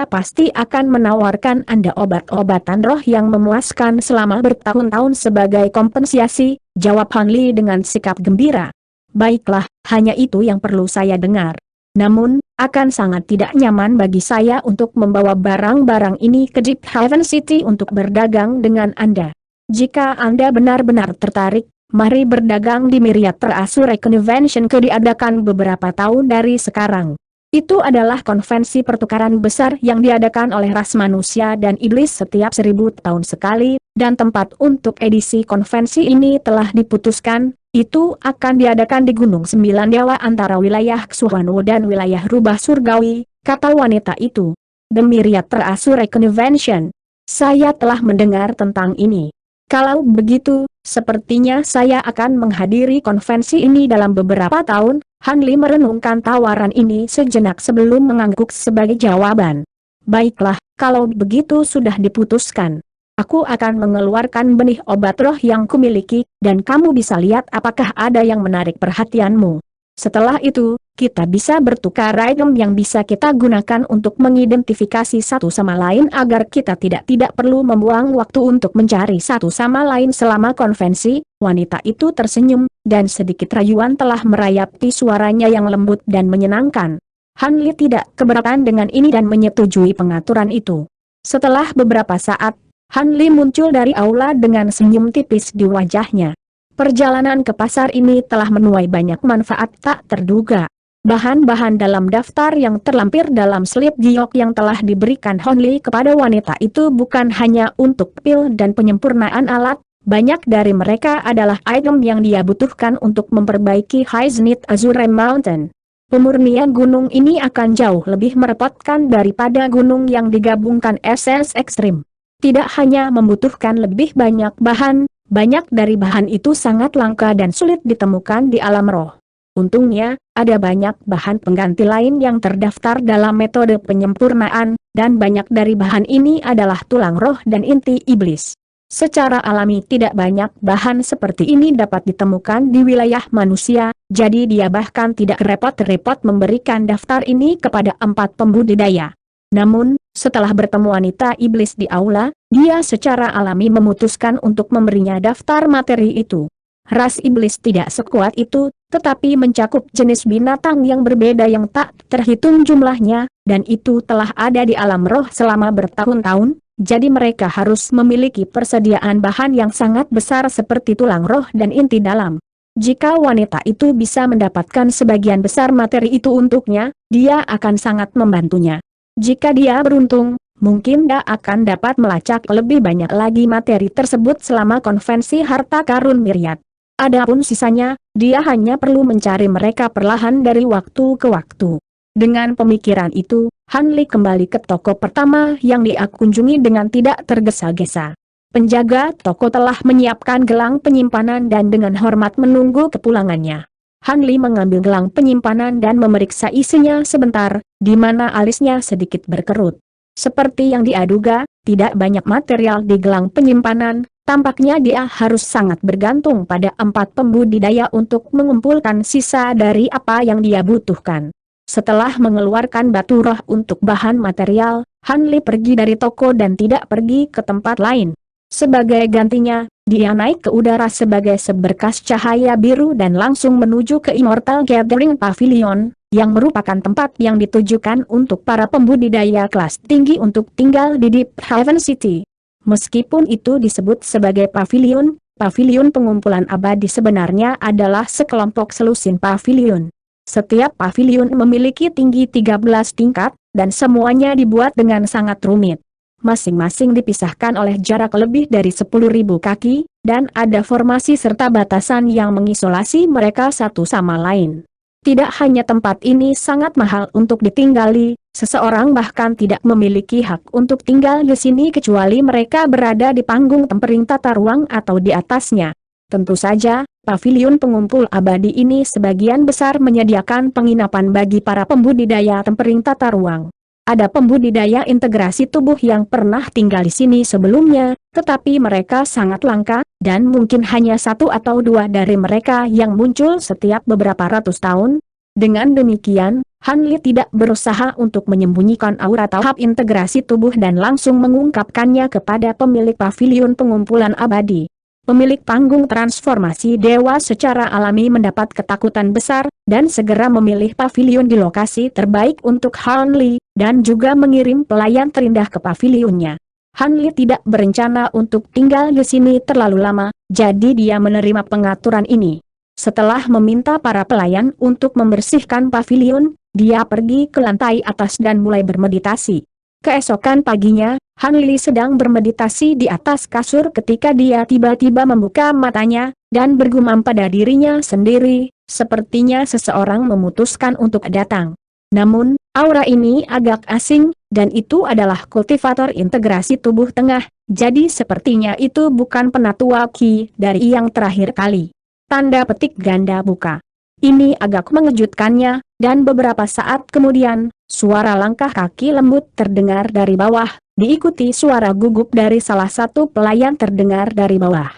pasti akan menawarkan Anda obat-obatan roh yang memuaskan selama bertahun-tahun sebagai kompensasi, jawab Han Li dengan sikap gembira. Baiklah, hanya itu yang perlu saya dengar. Namun, akan sangat tidak nyaman bagi saya untuk membawa barang-barang ini ke Deep Haven City untuk berdagang dengan Anda. Jika Anda benar-benar tertarik, mari berdagang di Myriad Treasure Convention diadakan beberapa tahun dari sekarang. Itu adalah konvensi pertukaran besar yang diadakan oleh ras manusia dan iblis setiap 1000 tahun sekali, dan tempat untuk edisi konvensi ini telah diputuskan, itu akan diadakan di Gunung Sembilan Dewa antara wilayah Xuanwu dan wilayah Rubah Surgawi, kata wanita itu. The Myriad Treasure Convention. Saya telah mendengar tentang ini. Kalau begitu, sepertinya saya akan menghadiri konvensi ini dalam beberapa tahun. Han Li merenungkan tawaran ini sejenak sebelum mengangguk sebagai jawaban. Baiklah, kalau begitu sudah diputuskan. Aku akan mengeluarkan benih obat roh yang kumiliki, dan kamu bisa lihat apakah ada yang menarik perhatianmu. Setelah itu, kita bisa bertukar item yang bisa kita gunakan untuk mengidentifikasi satu sama lain agar kita tidak perlu membuang waktu untuk mencari satu sama lain selama konvensi." Wanita itu tersenyum, dan sedikit rayuan telah merayap di suaranya yang lembut dan menyenangkan. Han Li tidak keberatan dengan ini dan menyetujui pengaturan itu. Setelah beberapa saat, Han Li muncul dari aula dengan senyum tipis di wajahnya. Perjalanan ke pasar ini telah menuai banyak manfaat tak terduga. Bahan-bahan dalam daftar yang terlampir dalam slip giok yang telah diberikan Han Li kepada wanita itu bukan hanya untuk pil dan penyempurnaan alat, banyak dari mereka adalah item yang dia butuhkan untuk memperbaiki Highsnit Azure Mountain. Pemurnian gunung ini akan jauh lebih merepotkan daripada gunung yang digabungkan SS Extreme. Tidak hanya membutuhkan lebih banyak bahan, banyak dari bahan itu sangat langka dan sulit ditemukan di alam roh. Untungnya, ada banyak bahan pengganti lain yang terdaftar dalam metode penyempurnaan, dan banyak dari bahan ini adalah tulang roh dan inti iblis. Secara alami tidak banyak bahan seperti ini dapat ditemukan di wilayah manusia, jadi dia bahkan tidak repot-repot memberikan daftar ini kepada 4 pembudidaya. Namun, setelah bertemu wanita iblis di aula, dia secara alami memutuskan untuk memberinya daftar materi itu. Ras iblis tidak sekuat itu, tetapi mencakup jenis binatang yang berbeda yang tak terhitung jumlahnya, dan itu telah ada di alam roh selama bertahun-tahun, jadi mereka harus memiliki persediaan bahan yang sangat besar seperti tulang roh dan inti dalam. Jika wanita itu bisa mendapatkan sebagian besar materi itu untuknya, dia akan sangat membantunya. Jika dia beruntung, mungkin dia akan dapat melacak lebih banyak lagi materi tersebut selama konvensi harta karun Miryat. Adapun sisanya, dia hanya perlu mencari mereka perlahan dari waktu ke waktu. Dengan pemikiran itu, Han Li kembali ke toko pertama yang dia kunjungi dengan tidak tergesa-gesa. Penjaga toko telah menyiapkan gelang penyimpanan dan dengan hormat menunggu kepulangannya. Han Li mengambil gelang penyimpanan dan memeriksa isinya sebentar, di mana alisnya sedikit berkerut. Seperti yang dia duga, tidak banyak material di gelang penyimpanan. Tampaknya dia harus sangat bergantung pada 4 pembudidaya untuk mengumpulkan sisa dari apa yang dia butuhkan. Setelah mengeluarkan batu roh untuk bahan material, Han Li pergi dari toko dan tidak pergi ke tempat lain. Sebagai gantinya, dia naik ke udara sebagai seberkas cahaya biru dan langsung menuju ke Immortal Gathering Pavilion, yang merupakan tempat yang ditujukan untuk para pembudidaya kelas tinggi untuk tinggal di Deep Haven City. Meskipun itu disebut sebagai pavilion, pavilion pengumpulan abadi sebenarnya adalah sekelompok selusin pavilion. Setiap pavilion memiliki tinggi 13 tingkat, dan semuanya dibuat dengan sangat rumit. Masing-masing dipisahkan oleh jarak lebih dari 10.000 kaki, dan ada formasi serta batasan yang mengisolasi mereka satu sama lain. Tidak hanya tempat ini sangat mahal untuk ditinggali, seseorang bahkan tidak memiliki hak untuk tinggal di sini kecuali mereka berada di panggung tempering tata ruang atau di atasnya. Tentu saja, pavilion pengumpul abadi ini sebagian besar menyediakan penginapan bagi para pembudidaya tempering tata ruang. Ada pembudidaya integrasi tubuh yang pernah tinggal di sini sebelumnya, tetapi mereka sangat langka, dan mungkin hanya 1 atau 2 dari mereka yang muncul setiap beberapa ratus tahun. Dengan demikian, Han Li tidak berusaha untuk menyembunyikan aura tahap integrasi tubuh dan langsung mengungkapkannya kepada pemilik pavilion pengumpulan abadi. Pemilik panggung transformasi dewa secara alami mendapat ketakutan besar, dan segera memilih pavilion di lokasi terbaik untuk Han Li, dan juga mengirim pelayan terindah ke pavilionnya. Han Li tidak berencana untuk tinggal di sini terlalu lama, jadi dia menerima pengaturan ini. Setelah meminta para pelayan untuk membersihkan pavilion, dia pergi ke lantai atas dan mulai bermeditasi. Keesokan paginya, Han Li sedang bermeditasi di atas kasur ketika dia tiba-tiba membuka matanya, dan bergumam pada dirinya sendiri, sepertinya seseorang memutuskan untuk datang. Namun, aura ini agak asing, dan itu adalah kultivator integrasi tubuh tengah, jadi sepertinya itu bukan penatua Qi dari yang terakhir kali. Tanda petik ganda buka. Ini agak mengejutkannya, dan beberapa saat kemudian, suara langkah kaki lembut terdengar dari bawah, diikuti suara gugup dari salah satu pelayan terdengar dari bawah.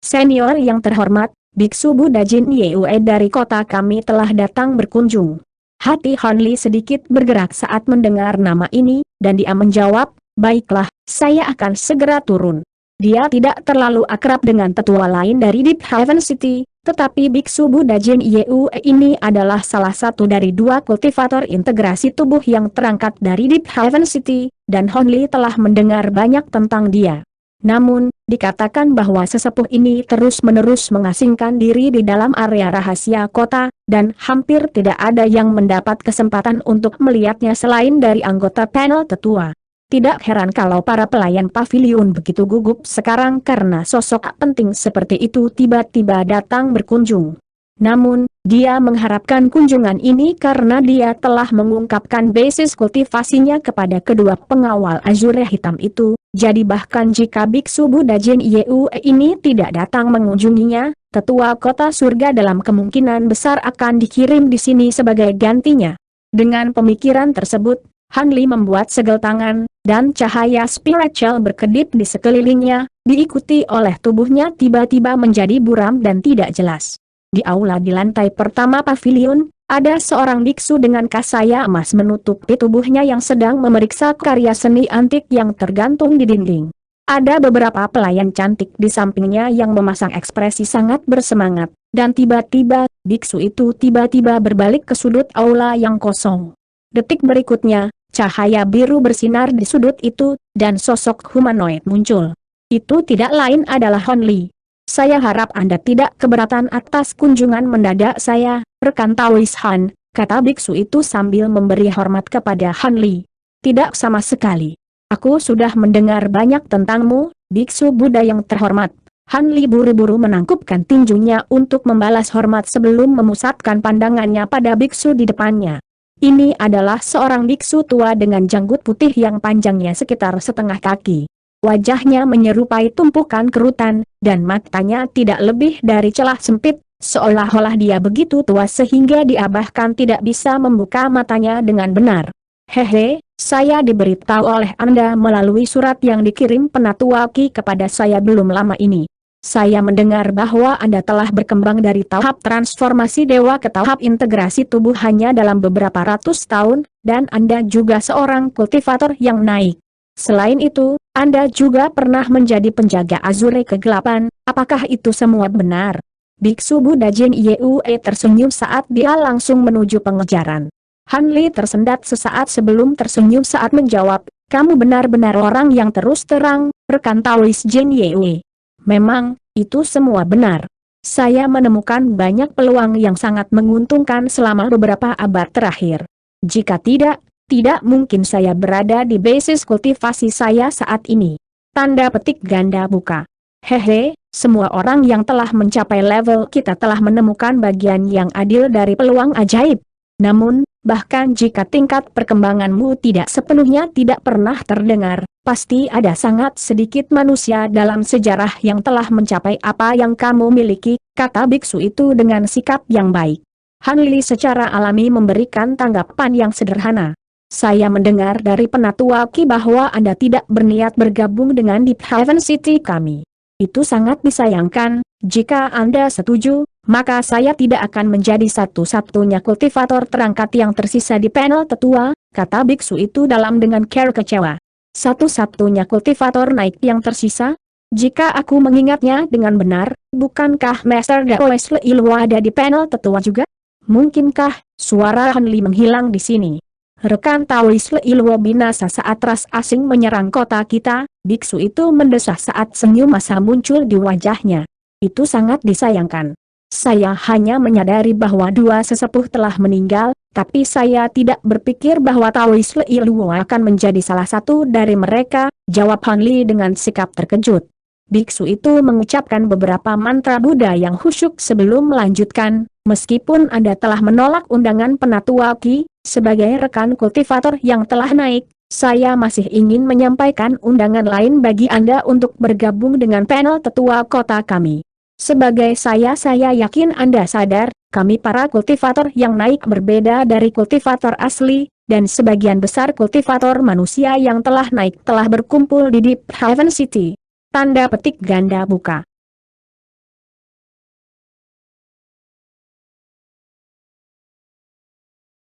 Senior yang terhormat, Biksu Buddha Jin Yue dari kota kami telah datang berkunjung. Hati Hanli sedikit bergerak saat mendengar nama ini, dan dia menjawab, baiklah, saya akan segera turun. Dia tidak terlalu akrab dengan tetua lain dari Deep Haven City, tetapi Biksu Buddha Jin Yue ini adalah salah satu dari dua kultivator integrasi tubuh yang terangkat dari Deep Haven City, dan Hanli telah mendengar banyak tentang dia. Namun, dikatakan bahwa sesepuh ini terus-menerus mengasingkan diri di dalam area rahasia kota, dan hampir tidak ada yang mendapat kesempatan untuk melihatnya selain dari anggota panel tetua. Tidak heran kalau para pelayan pavilion begitu gugup sekarang karena sosok penting seperti itu tiba-tiba datang berkunjung. Namun, dia mengharapkan kunjungan ini karena dia telah mengungkapkan basis kultivasinya kepada kedua pengawal Azure hitam itu, jadi bahkan jika Biksu Buddha Jin Yue ini tidak datang mengunjunginya, tetua kota surga dalam kemungkinan besar akan dikirim di sini sebagai gantinya. Dengan pemikiran tersebut, Hanli membuat segel tangan, dan cahaya spiritual berkedip di sekelilingnya, diikuti oleh tubuhnya tiba-tiba menjadi buram dan tidak jelas. Di aula di lantai pertama pavilion, ada seorang biksu dengan kasaya emas menutupi tubuhnya yang sedang memeriksa karya seni antik yang tergantung di dinding. Ada beberapa pelayan cantik di sampingnya yang memasang ekspresi sangat bersemangat, dan tiba-tiba, biksu itu tiba-tiba berbalik ke sudut aula yang kosong. Detik berikutnya, cahaya biru bersinar di sudut itu, dan sosok humanoid muncul. Itu tidak lain adalah Hanli. Saya harap Anda tidak keberatan atas kunjungan mendadak saya, rekan Taois Han, kata biksu itu sambil memberi hormat kepada Hanli. Tidak sama sekali. Aku sudah mendengar banyak tentangmu, biksu Buddha yang terhormat. Hanli buru-buru menangkupkan tinjunya untuk membalas hormat sebelum memusatkan pandangannya pada biksu di depannya. Ini adalah seorang biksu tua dengan janggut putih yang panjangnya sekitar setengah kaki. Wajahnya menyerupai tumpukan kerutan, dan matanya tidak lebih dari celah sempit, seolah-olah dia begitu tua sehingga dia bahkan tidak bisa membuka matanya dengan benar. Hehe, saya diberitahu oleh Anda melalui surat yang dikirim Penatua Ki kepada saya belum lama ini. Saya mendengar bahwa Anda telah berkembang dari tahap transformasi dewa ke tahap integrasi tubuh hanya dalam beberapa ratus tahun, dan Anda juga seorang kultivator yang naik. Selain itu, Anda juga pernah menjadi penjaga Azure kegelapan, apakah itu semua benar? Biksu Buddha Jin Yue tersenyum saat dia langsung menuju pengejaran. Hanli tersendat sesaat sebelum tersenyum saat menjawab, kamu benar-benar orang yang terus terang, rekan Taois Jin Yue. Memang, itu semua benar. Saya menemukan banyak peluang yang sangat menguntungkan selama beberapa abad terakhir. Jika tidak mungkin saya berada di basis kultivasi saya saat ini. Tanda petik ganda buka. Hehe, semua orang yang telah mencapai level kita telah menemukan bagian yang adil dari peluang ajaib. Namun, bahkan jika tingkat perkembanganmu tidak sepenuhnya tidak pernah terdengar, pasti ada sangat sedikit manusia dalam sejarah yang telah mencapai apa yang kamu miliki, kata biksu itu dengan sikap yang baik. Hanli secara alami memberikan tanggapan yang sederhana. Saya mendengar dari Penatua Ki bahwa Anda tidak berniat bergabung dengan Deep Haven City kami. Itu sangat disayangkan, jika Anda setuju, maka saya tidak akan menjadi satu-satunya kultivator terangkat yang tersisa di panel tetua, kata biksu itu dalam dengan care kecewa. Satu-satunya kultivator naik yang tersisa? Jika aku mengingatnya dengan benar, bukankah Master Daois Leilwa ada di panel tetua juga? Mungkinkah, suara Hanli menghilang di sini. Rekan Taois Leilwa binasa saat ras asing menyerang kota kita, biksu itu mendesah saat senyum masa muncul di wajahnya. Itu sangat disayangkan. Saya hanya menyadari bahwa dua sesepuh telah meninggal, tapi saya tidak berpikir bahwa Taois Leilwa akan menjadi salah satu dari mereka, jawab Hanli dengan sikap terkejut. Biksu itu mengucapkan beberapa mantra Buddha yang khusyuk sebelum melanjutkan, meskipun Anda telah menolak undangan Penatua Ki, sebagai rekan kultivator yang telah naik, saya masih ingin menyampaikan undangan lain bagi Anda untuk bergabung dengan panel tetua kota kami. Sebagai saya yakin Anda sadar, kami para kultivator yang naik berbeda dari kultivator asli, dan sebagian besar kultivator manusia yang telah naik telah berkumpul di Deep Haven City. Tanda petik ganda buka.